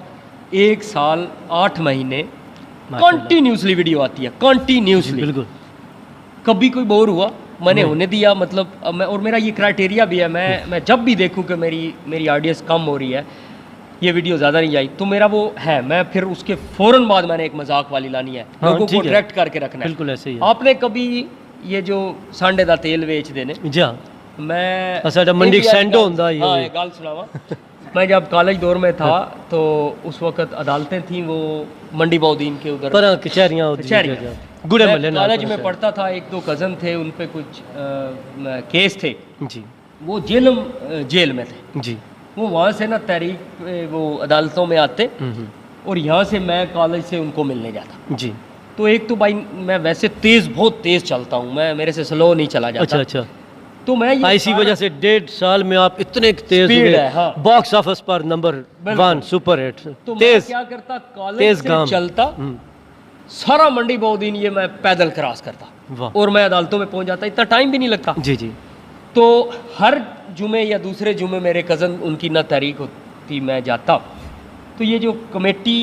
1 साल 8 महीने माशाल्लाह। कंटिन्यूसली वीडियो आती है, कंटिन्यूसली, बिल्कुल कभी कोई बोर हुआ मैंने होने दिया। मतलब अब मैं, और मेरा ये क्राइटेरिया भी है, मैं जब भी देखूं कि मेरी ऑडियंस कम हो रही है, ये वीडियो ज़्यादा नहीं आई, तो मेरा वो है, मैं फिर उसके फ़ौरन बाद मैंने एक मजाक वाली लानी है, हाँ, लोगों को ठीक है। अट्रैक्ट करके रखना है। बिल्कुल ऐसे ही है। आपने कभी ये जो सांडे दा तेल बेच देने, जा मैं साਡਾ मंडी ये भी सैंडो गल- ਹੁੰਦਾ ही हाँ, होवे। एक गाल सुनावा। मैं जब कॉलेज दौर में था तो उस वक्त अदालतें थी वो मंडी बौदीन के उधर, पर कचहरियां होती कचहरियाँ। हैं, गुड़े मैं महल्ले नाल कॉलेज पर में से। पढ़ता था, 1-2 कज़न थे, उन पे कुछ केस थे, जी वो जेल में थे, जी वो वहाँ से ना तहरीक वो अदालतों में आते, और यहाँ से मैं कॉलेज से उनको मिलने जाता। जी। तो एक तो भाई मैं वैसे बहुत तेज़ चलता हूँ, मैं मेरे से स्लो नहीं चला जाता। अच्छा अच्छा। तो मैं ये इसी वजह से 1.5 साल में आप इतने तेज Speed हुए, है, हाँ। बॉक्स ऑफिस पर नंबर बिल्कुल। 1 सुपर हिट, तो मैं तेज क्या करता, कॉलेज तेज से गाम। चलता, सारा मंडी बौदीन ये मैं पैदल क्रॉस करता, वाह। और मैं अदालतों में पहुंच जाता, इतना टाइम भी नहीं लगता। जी जी। तो हर जुमे या दूसरे जुमे मेरे कज़न उनकी ना तहरीक होती, मैं जाता। तो ये जो कमेटी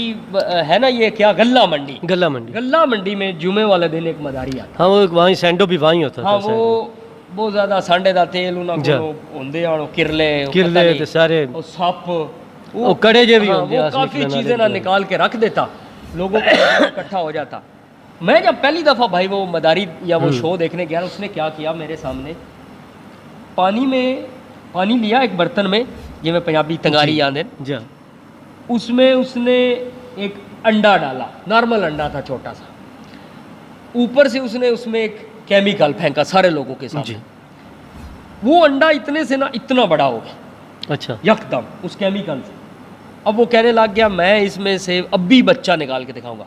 है ना, ये क्या गल्ला मंडी, गल्ला मंडी, गल्ला मंडी में जुमे वाले दिन एक मदारी आता। हाँ वो वहीं सैंडो भी वहीं होता हाँ, था। वो बहुत ज़्यादा सांडे दा तेल उन्होंने जा। होंदे आनो, किरले किरले ते सारे और सप, वो कड़े जे भी हाँ, होंदे, वो अस काफ़ी निकलना चीज़ें ना देते। निकाल के रख देता, लोगों का इकट्ठा हो जाता। मैं जब पहली दफ़ा भाई वो मदारी या वो शो देखने गया, उसने क्या किया, मेरे सामने पानी लिया एक बर्तन में, जिमें पंजाबी तंगारी आंदे, जा उसमें उसने एक अंडा डाला, नॉर्मल अंडा था छोटा सा, ऊपर से उसने उसमें एक केमिकल फेंका सारे लोगों के सामने। वो अंडा इतने से ना इतना बड़ा हो गया अच्छा। यकदम उस केमिकल से। अब वो कहने लग गया, मैं इसमें से अब भी बच्चा निकाल के दिखाऊंगा,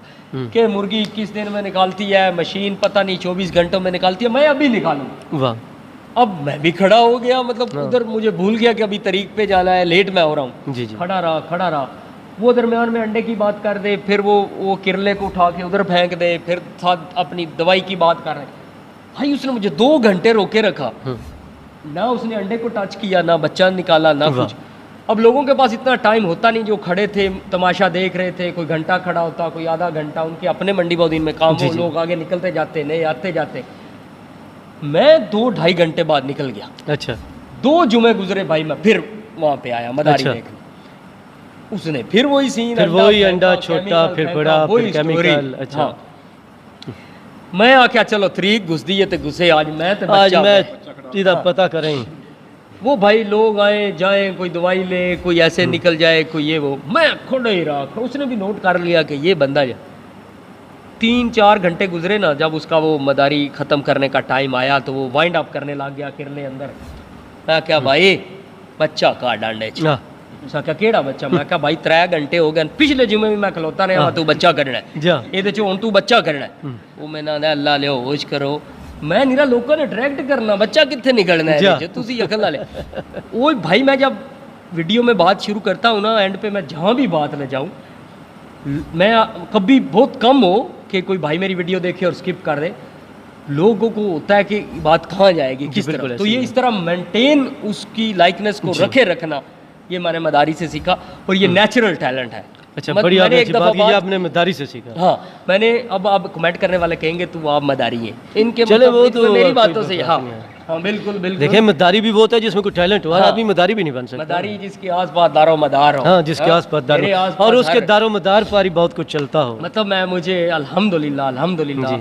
कि मुर्गी 21 दिन में निकालती है, मशीन पता नहीं 24 घंटों में निकालती है, मैं अभी निकालूंगा। वाह। अब मैं भी खड़ा हो गया, मतलब उधर मुझे भूल गया कि अभी तरीक पे जाना है, लेट मैं हो रहा हूँ। जी जी। खड़ा रहा, वो दरमियान में अंडे की बात कर दे, फिर वो किरले को उठा के उधर फेंक दे, फिर साथ अपनी दवाई की बात कर रहे। भाई उसने मुझे 2 घंटे रोके रखा, ना उसने अंडे को टच किया, ना बच्चा निकाला, ना कुछ। अब लोगों के पास इतना टाइम होता नहीं, जो खड़े थे तमाशा देख रहे थे, कोई घंटा खड़ा होता, कोई आधा घंटा, उनके अपने मंडी बौदीन में काम हो, लोग आगे निकलते जाते, नए आते जाते। मैं 2-2.5 घंटे बाद निकल गया। अच्छा। 2 जुमे गुजरे भाई, मैं फिर वहाँ पे आया मदारी देखने। उसने फिर वही सीन, फिर वही अंडा छोटा, फिर बड़ा, फिर केमिकल। अच्छा। हाँ। मैं आख्या चलो तरीक घुस दी है तो घुसे, आज मैं सीधा पता करें। वो भाई लोग आए जाए, कोई दवाई ले, कोई ऐसे निकल जाए, कोई ये वो, मैं खुद ही रहा। उसने भी नोट कर लिया कि ये बंदा है। 3-4 घंटे गुजरे ना, जब उसका वो मदारी ख़त्म करने का टाइम आया तो वो वाइंड अप करने लग गया किरले अंदर। मैं क्या भाई बच्चा का डांडे उसका क्या केड़ा बच्चा? मैं क्या भाई 3 घंटे हो गए, पिछले जुमे भी मैं खलोता रहा, तू बच्चा करना है ये तू बच्चा करना है। वो मैंने अल्लाह ले होश करो, मैं निरा लोगों ने डायरेक्ट करना, बच्चा कितने निकलना है तुसी यकल वाले। वो भाई मैं जब वीडियो में बात शुरू करता हूँ ना, एंड पे मैं जहाँ भी बात ले जाऊँ, मैं कभी बहुत कम हो कि कोई भाई मेरी वीडियो देखे और स्किप कर दे। लोगों को होता है कि बात कहाँ जाएगी, किस तरह, तो ये इस तरह मेंटेन उसकी लाइकनेस को रखना, ये मैंने मदारी से सीखा और ये नेचुरल टैलेंट है। अच्छा, बड़ी अच्छी बात ये आपने मदारी से सीखा। हाँ, मैंने अब आप कमेंट करने वाले कहेंगे तू आप मदारी है, इनके चले वो तो मेरी बातों से। हाँ हाँ, बिल्कुल बिल्कुल। देखिए मदारी भी वो होता है जिसमें कोई टैलेंट हो, आदमी मदारी भी नहीं बन सकता। मदारी जिसके आस-पास दारो मदार हो। हाँ, जिसके आस-पास दारो, और उसके दारो मदार पर ही बहुत कुछ चलता हो। मतलब मैं मुझे अल्हम्दुलिल्लाह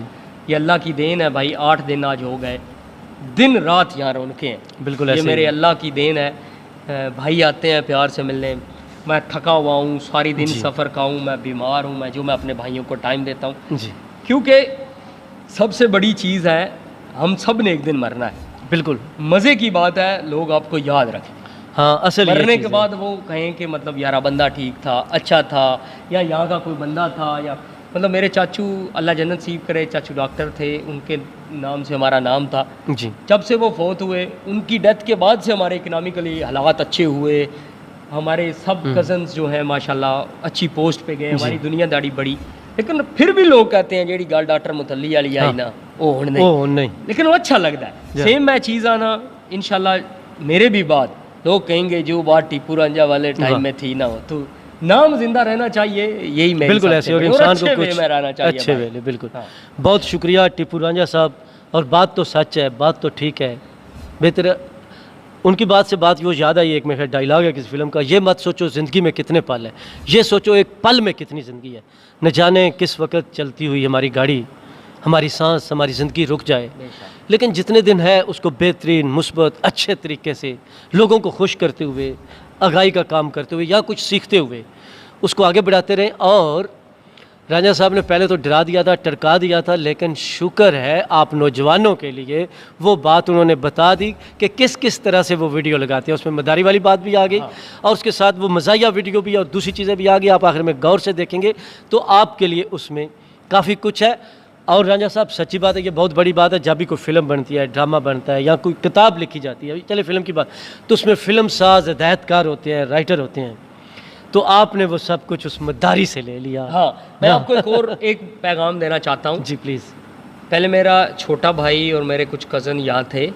ये अल्लाह की देन है भाई। 8 दिन आज हो गए, दिन रात यहाँ रौनकें हैं। बिल्कुल, ये मेरे अल्लाह की देन है। भाई आते हैं प्यार से मिलने, मैं थका हुआ हूँ, सारी दिन सफ़र का हूँ, मैं बीमार हूँ, मैं अपने भाइयों को टाइम देता हूँ जी, क्योंकि सबसे बड़ी चीज़ है हम सब ने एक दिन मरना है। बिल्कुल मज़े की बात है, लोग आपको याद रखें। हाँ, असल मरने के बाद वो कहें कि मतलब यार बंदा ठीक था, अच्छा था, या यहाँ का कोई बंदा था, या मतलब मेरे चाचू अल्लाह जन्नत नसीब करे, चाचू डॉक्टर थे, उनके नाम से हमारा नाम था जी। जब से वो फौत हुए, उनकी डेथ के बाद से हमारे इकनॉमिकली हालात अच्छे हुए, हमारे सब कज़न्स जो हैं माशाल्लाह अच्छी पोस्ट पे गए, हमारी दुनियादारी बढ़ी। लेकिन फिर भी लोग कहते हैं जेड़ी गल डॉक्टर मुतल्ली वाली आई ना, वो नहीं, लेकिन वो अच्छा लगता है। सेम मैं चीज़ आना इंशाल्लाह मेरे भी बाद लोग कहेंगे जो बात टीपू रांझा वाले टाइम में थी ना, हो तो नाम जिंदा रहना चाहिए, यही मैं बिल्कुल ऐसे, और इंसान को कुछ रहना चाहिए अच्छे वेले। बिल्कुल, बहुत शुक्रिया टीपू रांझा साहब। और बात तो सच है, बात तो ठीक है, बेहतर उनकी बात से बात वो याद आई, एक मेरा डायलॉग है किसी फिल्म का, ये मत सोचो ज़िंदगी में कितने पल है, ये सोचो एक पल में कितनी ज़िंदगी है। न जाने किस वक्त चलती हुई हमारी गाड़ी, हमारी सांस, हमारी ज़िंदगी रुक जाए, लेकिन जितने दिन है उसको बेहतरीन, मुस्बत, अच्छे तरीके से लोगों को खुश करते हुए, आगाही का काम करते हुए या कुछ सीखते हुए उसको आगे बढ़ाते रहें। और रांझा साहब ने पहले तो डरा दिया था, टरका दिया था, लेकिन शुक्र है आप नौजवानों के लिए वो बात उन्होंने बता दी कि किस किस तरह से वो वीडियो लगाते हैं। उसमें मदारी वाली बात भी आ गई और उसके साथ वो मज़ाहिया वीडियो भी और दूसरी चीज़ें भी आ गई। आप आखिर में गौर से देखेंगे तो आपके लिए उसमें काफ़ी कुछ है। और रांझा साहब सच्ची बात है, ये बहुत बड़ी बात है, जब भी कोई फिल्म बनती है, ड्रामा बनता है या कोई किताब लिखी जाती है, चले फिल्म की बात, तो उसमें फ़िल्म साज, हिदायतकार होते हैं, राइटर होते हैं, तो आपने वो सब कुछ उस मदारी से ले लिया। हाँ, मैं आपको एक पैगाम देना चाहता हूँ जी प्लीज़। पहले मेरा छोटा भाई और मेरे कुछ कज़न यहाँ थे,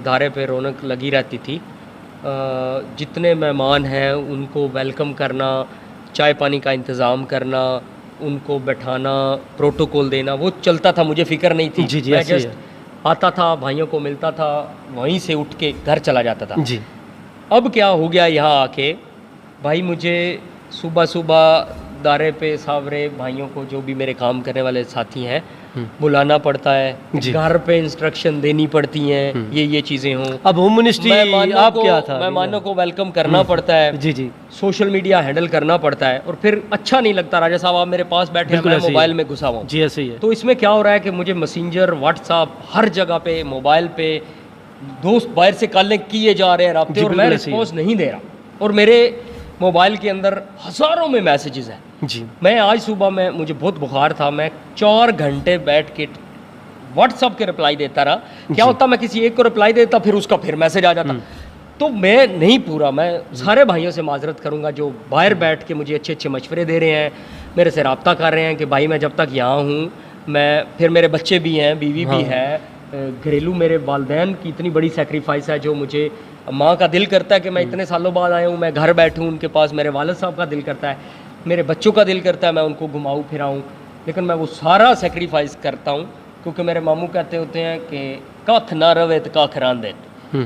धारे पे रौनक लगी रहती थी। जितने मेहमान हैं उनको वेलकम करना, चाय पानी का इंतज़ाम करना, उनको बैठाना, प्रोटोकॉल देना, वो चलता था, मुझे फ़िक्र नहीं थी। जी, मैं जस्ट आता था, भाइयों को मिलता था, वहीं से उठ के घर चला जाता था जी। अब क्या हो गया यहाँ आके भाई, मुझे सुबह सुबह दारे पे सावरे भाइयों को, जो भी मेरे काम करने वाले साथी हैं, बुलाना पड़ता है, घर पे इंस्ट्रक्शन देनी पड़ती हैं, ये चीज़ें हों। अब होम मिनिस्ट्री आप क्या था, मेहमानों को वेलकम करना पड़ता है जी जी, सोशल मीडिया हैंडल करना पड़ता है, और फिर अच्छा नहीं लगता। राजा साहब आप मेरे पास बैठे हैं, मैं मोबाइल में घुसा हुआ जी, ऐसे ही है। तो इसमें क्या हो रहा है कि मुझे मैसेंजर, व्हाट्सएप, हर जगह पे, मोबाइल पे दोस्त बाहर से कॉल किए जा रहे हैं, राब्ते, और मैं रिस्पॉन्स नहीं दे रहा, और मेरे मोबाइल के अंदर हज़ारों में मैसेजेस हैं जी। मैं आज सुबह में, मुझे बहुत बुखार था, मैं 4 घंटे बैठ के व्हाट्सअप के रिप्लाई देता रहा। क्या होता, मैं किसी एक को रिप्लाई देता, फिर उसका फिर मैसेज आ जाता, तो मैं नहीं पूरा। मैं सारे भाइयों से माजरत करूंगा जो बाहर बैठ के मुझे अच्छे अच्छे मशवरे दे रहे हैं, मेरे से रब्ता कर रहे हैं कि भाई मैं जब तक यहाँ हूँ, मैं, फिर मेरे बच्चे भी हैं, बीवी भी है, घरेलू मेरे वालदैन की इतनी बड़ी सेक्रीफाइस है, जो मुझे माँ का दिल करता है कि मैं इतने सालों बाद आया हूँ, मैं घर बैठूँ उनके पास, मेरे वालिद साहब का दिल करता है, मेरे बच्चों का दिल करता है मैं उनको घुमाऊँ फिराऊँ, लेकिन मैं वो सारा सेक्रीफाइस करता हूँ क्योंकि मेरे मामू कहते होते हैं कि कख ना रवे तो कख रांदे।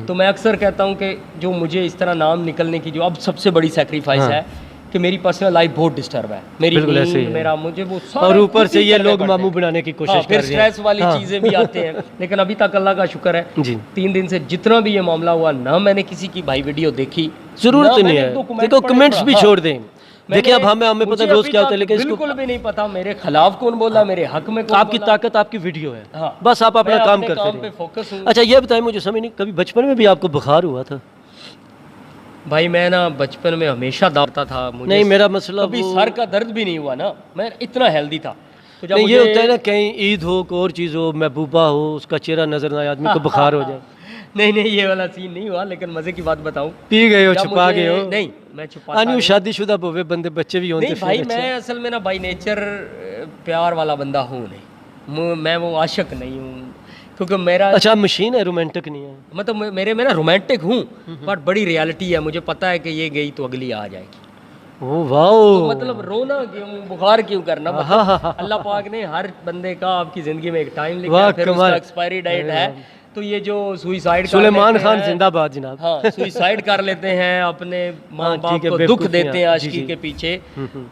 तो मैं अक्सर कहता हूँ कि जो मुझे इस तरह नाम निकलने की जो अब सबसे बड़ी सेक्रीफाइस है कि मेरी पर्सनल लाइफ बहुत डिस्टर्ब है, मेरी नींद, मेरा मुझे वो और ऊपर से ये लोग मामू बनाने की कोशिश कर रहे हैं, फिर स्ट्रेस वाली चीज़ें भी आते हैं। लेकिन अभी तक अल्लाह का शुक्र है 3 दिन से जितना भी ये मामला हुआ, ना मैंने किसी की भाई वीडियो देखी, जरूरत नहीं है, देखो कमेंट्स भी छोड़ दें। देखिए अब हमें पता है रोज क्या होता है, लेकिन बिल्कुल भी नहीं पता मेरे खिलाफ कौन बोला, मेरे हक में कौन आपकी ताकत आपकी वीडियो है, बस आप अपना काम करते रहिए, फोकस हूं। अच्छा ये बताएं मुझे, समझ नहीं, कभी बचपन में भी आपको बुखार हुआ था? भाई मैं ना बचपन में हमेशा दौड़ता था, मुझे नहीं मेरा मसला कभी सर का दर्द भी नहीं हुआ ना, मैं इतना हेल्दी था। तो जब ये होता है ना कहीं ईद हो, कोई और चीज़ हो, महबूबा हो, उसका चेहरा नजर ना आए, आदमी को बुखार हो जाए। नहीं ये वाला सीन नहीं हुआ, लेकिन मजे की बात बताऊं, पी गए हो, छुपा गए हो? नहीं मैं छुपा नहीं, शादीशुदा होवे बंदे, बच्चे भी होते नहीं भाई, मैं असल में ना बाई नेचर प्यार वाला बंदा हूँ नहीं, मैं वो आशिक नहीं हूँ क्योंकि मेरा अच्छा मशीन है, रोमांटिक नहीं है, मतलब मेरा रोमांटिक हूँ बट बड़ी रियलिटी है, मुझे पता है कि ये गई तो अगली आ जाएगी। ओ वाओ, तो मतलब रोना क्यों, बुखार क्यों करना, मतलब अल्लाह पाक ने हर बंदे का आपकी जिंदगी में एक टाइम लिखा है, फिर उसका एक्सपायरी डेट है। तो ये जो सुसाइड, सुलेमान खान जिंदाबाद जनाब, हाँ सुसाइड कर लेते हैं, अपने माँ बाप को दुख देते हैं आशिकी के पीछे,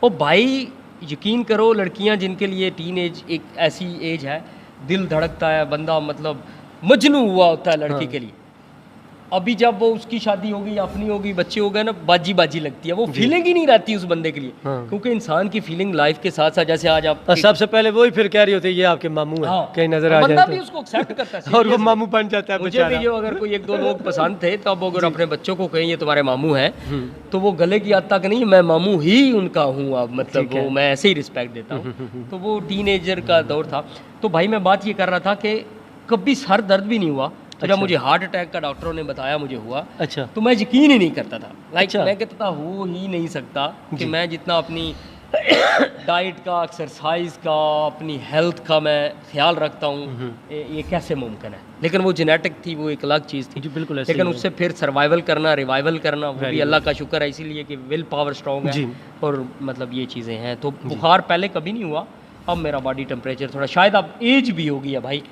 ओ भाई यकीन करो, लड़कियां जिनके लिए टीन एज एक ऐसी एज है, दिल धड़कता है, बंदा मतलब मजनू हुआ होता है लड़की के लिए। अभी जब वो उसकी शादी होगी, अपनी होगी, बच्चे हो गए ना, बाजी बाजी लगती है, वो फीलिंग ही नहीं रहती उस बंदे के लिए, क्योंकि इंसान की फीलिंग लाइफ के साथ साथ, जैसे आज आप सबसे पहले वही फिर कह रही होती है ये आपके मामू हैं, कहीं नजर आ जाए बंदा भी उसको एक्सेप्ट करता है और वो मामू बन जाता है। मुझे भी जो अगर कोई 1-2 लोग पसंद थे, तो अब अगर अपने बच्चों को कहें ये तुम्हारे मामू हैं, तो वो गले की हद तक नहीं, मैं मामू ही उनका हूँ अब, मतलब वो मैं ऐसे ही रिस्पेक्ट देता हूँ। तो वो टीनेजर का दौर था। तो भाई मैं बात ये कर रहा था कि कभी सर दर्द भी नहीं हुआ, तो जब मुझे हार्ट अटैक का डॉक्टरों ने बताया मुझे हुआ, अच्छा, तो मैं यकीन ही नहीं करता था, मैं कहता था हो ही नहीं सकता कि मैं जितना अपनी डाइट का, एक्सरसाइज का, अपनी हेल्थ का मैं ख्याल रखता हूँ, ये कैसे मुमकिन है। लेकिन वो जेनेटिक थी, वो एक अलग चीज़ थी, बिल्कुल। लेकिन उससे फिर सर्वाइवल करना, रिवाइवल करना, वो भी अल्लाह का शुक्र है, इसीलिए कि विल पावर स्ट्रॉन्ग है, और मतलब ये चीज़ें हैं। तो बुखार पहले कभी नहीं हुआ, अब मेरा बॉडी टेम्परेचर थोड़ा, शायद अब एज भी हो गई है भाई,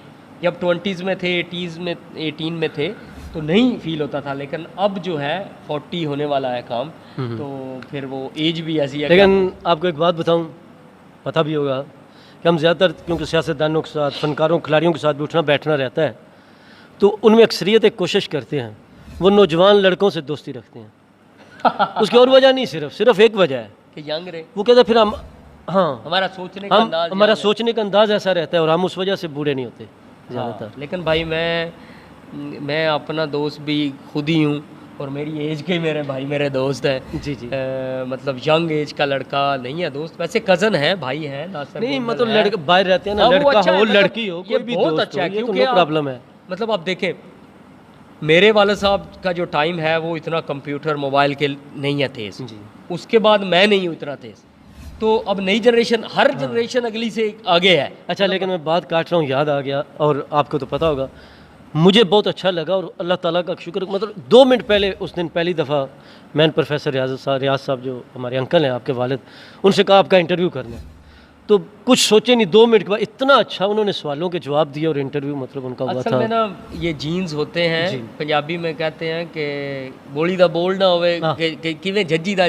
जब 20s में थे, 80s में, 18 में थे तो नहीं फील होता था, लेकिन अब जो है 40 होने वाला है काम, तो फिर वो एज भी ऐसी है। लेकिन आपको एक बात बताऊं, पता भी होगा कि हम ज़्यादातर क्योंकि सियासतदानों के साथ, फनकारों, खिलाड़ियों के साथ भी उठना बैठना रहता है, तो उनमें अक्सरियत एक कोशिश करते हैं, वो नौजवान लड़कों से दोस्ती रखते हैं। उसकी और वजह नहीं, सिर्फ एक वजह है कि यंग रहे, वो कहते फिर हम, हाँ हमारा सोचने का अंदाज ऐसा रहता है, और हम उस वजह से बूढ़े नहीं होते ज़्यादातर। लेकिन भाई मैं अपना दोस्त भी खुद ही हूँ, और मेरी एज के मेरे भाई मेरे दोस्त हैं। जी मतलब यंग एज का लड़का नहीं है दोस्त, वैसे कज़न है, भाई है ना, नहीं मतलब लड़के बाहर रहते हैं ना, लड़का हो लड़की हो, कोई भी बहुत अच्छा है, क्योंकि प्रॉब्लम है। मतलब आप देखें, मेरे वाले साहब का जो टाइम है वो इतना कंप्यूटर मोबाइल के नहीं है तेज़, उसके बाद मैं नहीं हूँ इतना तेज़, तो अब नई जनरेशन, हर जनरेशन अगली से आगे है। अच्छा, लेकिन मैं बात काट रहा हूँ, याद आ गया, और आपको तो पता होगा, मुझे बहुत अच्छा लगा, और अल्लाह ताला का शुक्र, मतलब 2 मिनट पहले, उस दिन पहली दफ़ा मैंने प्रोफेसर रियाज साहब जो हमारे अंकल हैं, आपके वालिद, उनसे कहा आपका इंटरव्यू करना है, तो कुछ सोचे नहीं, 2 मिनट के बाद इतना अच्छा उन्होंने सवालों के जवाब दिए, और इंटरव्यू मतलब उनका हुआ था। असल में ना ये जीन्स होते हैं, पंजाबी में कहते हैं कि बोली दा बोल ना होवे, किवें जज्जी दा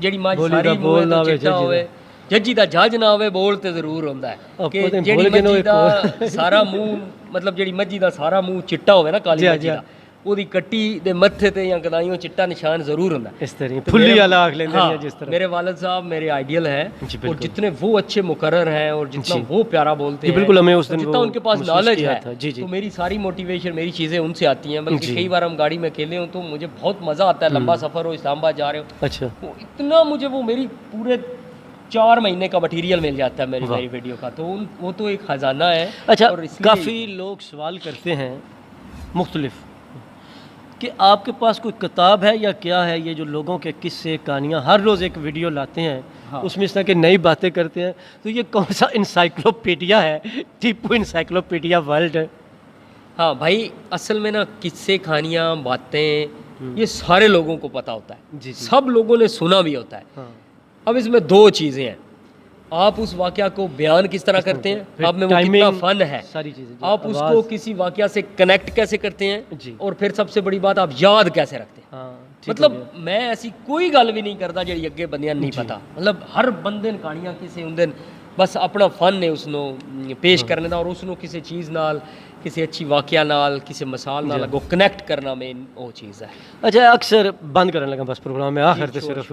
ਜਿਹੜੀ ਮੱਝ ਸਾਰੀ ਮੂੰਹ ਤੋਂ ਚਿੱਟਾ ਹੋਵੇ, ਜੱਜੀ ਦਾ ਜੱਜ ਨਾ ਹੋਵੇ, ਬੋਲ ਤੇ ਜ਼ਰੂਰ ਹੁੰਦਾ ਹੈ ਕਿ ਜਿਹੜੀ ਮੱਝੀ ਦਾ ਸਾਰਾ ਮੂੰਹ, ਮਤਲਬ ਜਿਹੜੀ ਮੱਝੀ ਦਾ ਸਾਰਾ ਮੂੰਹ ਚਿੱਟਾ ਹੋਵੇ ਨਾ, ਕਾਲੀ ਮੱਝੀ ਦਾ, ਉਹਦੀ ਕੱਟੀ ਦੇ ਮੱਥੇ ਤੇ ਜਾਂ ਗਦਾਈਓਂ ਚਿੱਟਾ ਨਿਸ਼ਾਨ ਜ਼ਰੂਰ ਹੁੰਦਾ ਹੈ। ਇਸ ਤਰ੍ਹਾਂ ਫੁੱਲੀ ਵਾਲਾ ਆਖ ਲੈਂਦੇ ਨੇ ਜਿਸ तरह। मेरे वालिद साहब मेरे आइडियल हैं, और जितने वो अच्छे मुकर्रर हैं, और जितना वो प्यारा बोलते हैं, बिल्कुल, हमें उस दिन जितना उनके पास नॉलेज है, तो मेरी सारी मोटिवेशन, मेरी चीज़ें उनसे आती हैं। बल्कि कई बार हम गाड़ी में अकेले हों तो मुझे बहुत मज़ा आता है, लंबा सफ़र हो, इस्लामाबाद जा रहे हो, अच्छा, इतना मुझे वो मेरी पूरे 4 महीने का मटीरियल मिल जाता है मेरी वीडियो का, तो वो तो एक ख़जाना है। अच्छा, काफ़ी लोग सवाल करते हैं मुख्तलिफ कि आपके पास कोई किताब है या क्या है, ये जो लोगों के किस्से, कहानियाँ, हर रोज़ एक वीडियो लाते हैं, उसमें इस तरह की नई बातें करते हैं, तो ये कौन सा इंसाइक्लोपीडिया है? टीपू इंसाइक्लोपीडिया वर्ल्ड है? हाँ भाई, असल में ना किस्से, कहानियाँ, बातें ये सारे लोगों को पता होता है, जी, जी। सब लोगों ने सुना भी होता है। हाँ। अब इसमें दो चीज़ें हैं, आप उस वाक़या को बयान किस तरह करते हैं, फिर आप में वो कितना टाइमिंग, फ़न है, सारी चीज़ें जी, आप उसको आवाज़। किसी वाक़या से कनेक्ट कैसे करते हैं, जी। और फिर सबसे बड़ी बात आप याद कैसे रखते हैं। हाँ, ठीक हो मतलब गया। मैं ऐसी कोई गल भी नहीं करता जी अगे बंदियां नहीं जी। पता, मतलब हर बंदे ने कहानियां किसी हुंदे बस अपना फन है उसनो पेश करने दा, और उसनो किसी चीज़ नाल, किसी अच्छी वाक़या नाल, किसी मिसाल नाल अगो कनेक्ट करना मेन वो चीज़ है। अच्छा, अक्सर बंद करने लगा बस प्रोग्राम में आखिर ते सिर्फ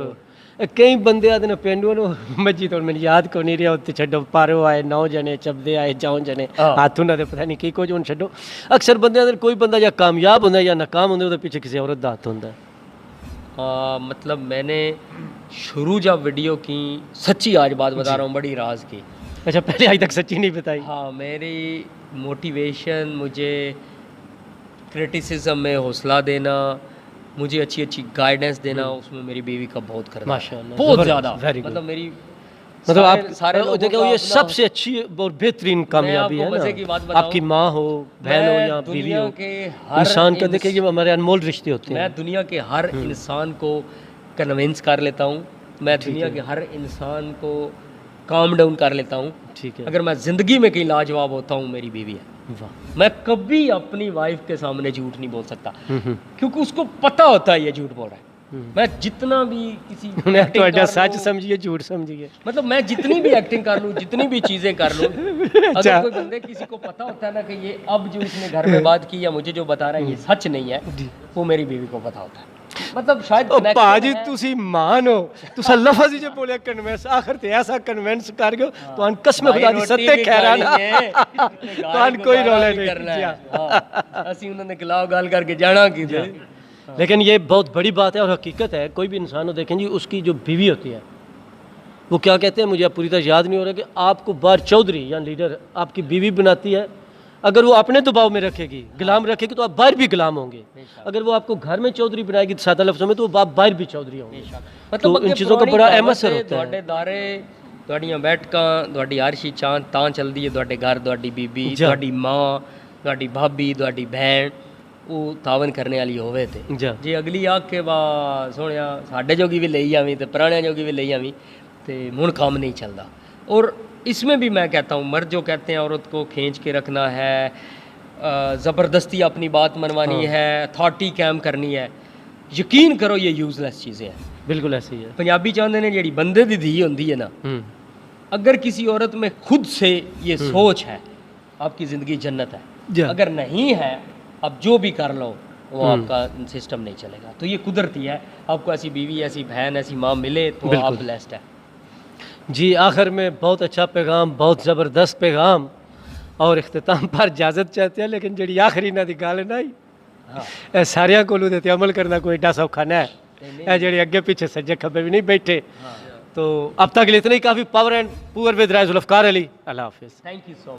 कई बंदे आते ने पेंडू नु मज्जी तो मैंने याद को नहीं रहा उत्ते छड्डो पारो आए 9 जने चबदे आए 4 जने हाँ। हाथ उन्हां दे पता नहीं की कुछ हुन छड्डो। अक्सर बंदे आते कोई बंदा या कामयाब हुंदा या नाकाम हुंदा ओदे पीछे किसी औरत दा हाथ हुंदा है। मतलब मैंने शुरू जब वीडियो की, सच्ची आज बात बता रहा हूँ, बड़ी राज की। अच्छा, पहले आज तक सच्ची नहीं बताई। हाँ, मेरी मोटिवेशन, मुझे क्रिटिसिज्म में हौसला देना, मुझे अच्छी अच्छी गाइडेंस देना, उसमें मेरी बीवी का बहुत करना, माशाअल्लाह, बहुत जबरदस्त, ज़्यादा। very good। मतलब मेरी मतलब आप सारे लोगों देखो का ये अपना- सबसे अच्छी और बेहतरीन कामयाबी आपको है मज़े की ना। बात बताऊं, आपकी माँ हो, बहन हो मैं या बीवी दुनिया हो, के हर इंसान का देखिए ये हमारे अनमोल रिश्ते होते हैं। मैं दुनिया के हर इंसान को कन्विंस कर लेता हूँ, मैं दुनिया के हर इंसान को काम डाउन कर लेता हूँ। ठीक है। अगर मैं ज़िंदगी में कहीं लाजवाब होता हूँ, मेरी बीवी है। वाह। मैं कभी अपनी वाइफ के सामने झूठ नहीं बोल सकता, हम्म। क्योंकि उसको पता होता है ये झूठ बोल रहा है। मैं जितना भी किसी उन्हें acting तो कर सच लूं, समझिए झूठ समझिए। मतलब मैं जितनी भी एक्टिंग कर लूँ, जितनी भी चीज़ें कर लूँ, अच्छा। अगर कोई बंदे किसी को पता होता है ना कि ये अब जो इसने घर में बात की या मुझे जो बता रहा है ये सच नहीं है, जी। वो मेरी बीवी को पता होता है। मतलब शायद ओ connection भाजी है। तुसी मान हो तुसा लफज ही जो बोले कन्विंस आखिर ते ऐसा कन्विंस कर गयो तो अन कसम भाई खुदा दी रोटी सत्ते भी खैराना खानी है, तो अन कोई रोले नहीं करना है। जी। हाँ, ਅਸੀਂ ਉਹਨਾਂ ਨੇ ਖਿਲਾਫ ਗੱਲ ਕਰਕੇ ਜਾਣਾ ਕਿਤੇ। लेकिन ये बहुत बड़ी बात है और हकीकत है। कोई भी इंसान हो देखें जी, उसकी जो बीवी होती है वो क्या कहते हैं, मुझे अब पूरी तरह याद नहीं हो रहा, कि आपको बार चौधरी या लीडर आपकी बीवी बनाती है। अगर वो अपने दबाव में रखेगी, गुलाम रखेगी, तो आप बाहर भी गुलाम होंगे। अगर वो आपको घर में चौधरी बनाएगी सादा लफ्ज़ों में, तो आप बाहर भी चौधरी होंगे। तो इन चीज़ों का बड़ा अहम असर होता है। ਤੁਹਾਡੇ ਦਾਰੇ, ਤੁਹਾਡੀਆਂ ਬੈਠਕਾਂ, ਤੁਹਾਡੀ ਆਰਸ਼ੀ ਚਾਂਦ ਤਾਂ ਚੱਲਦੀ ਹੈ ਤੁਹਾਡੇ ਘਰ, ਤੁਹਾਡੀ ਬੀਬੀ, ਜੀ। ਤੁਹਾਡੀ ਮਾਂ, ਤੁਹਾਡੀ ਭਾਬੀ, ਤੁਹਾਡੀ ਭੈਣ ਉਹ ਤਾਵਨ ਕਰਨੇ ਵਾਲੀ ਹੋਵੇ ਤੇ जी ਜੇ ਅਗਲੀ ਆ ਕੇ ਬਾ ਸੋਹਣਿਆ ਸਾਡੇ ਜੋਗੀ ਵੀ ਲਈ ਆਵੀਂ ਤੇ ਪੁਰਾਣਿਆਂ ਜੋਗੀ ਵੀ ਲਈ ਆਵੀਂ ਤੇ ਹੁਣ काम नहीं चलता। और इसमें भी मैं कहता हूँ, मर्द जो कहते हैं औरत को खींच के रखना है, ज़बरदस्ती अपनी बात मनवानी है, अथॉरिटी कैम करनी है, यकीन करो ये यूज़लेस चीज़ें हैं। बिल्कुल ऐसे ही है। पंजाबी चाहते हैं ਜਿਹੜੀ ਬੰਦੇ ਦੀ धी होंदी है ना, अगर किसी औरत में खुद से ये सोच है, आपकी ज़िंदगी जन्नत है। जी। अगर नहीं है, अब जो भी कर लो वो आपका सिस्टम नहीं चलेगा। तो ये कुदरती है, आपको ऐसी बीवी, ऐसी बहन, ऐसी माँ मिले तो आप ब्लेस्ड है। जी, आखिर में बहुत अच्छा पैगाम, बहुत ज़बरदस्त पैगाम, और इख्तिताम पर इजाज़त चाहते हैं। लेकिन जी आखिरी ना दी गल ना हाँ। सारिया कोलू देते अमल करना कोई एडा सौखा ना है। जी अगे पीछे सज्जे खब्बे भी नहीं बैठे। तो अब तक के लिए इतना ही काफ़ी। पावर एंड पुअर विद राय जुल्फ़कार अली। अल्लाह हाफिज़। Thank you so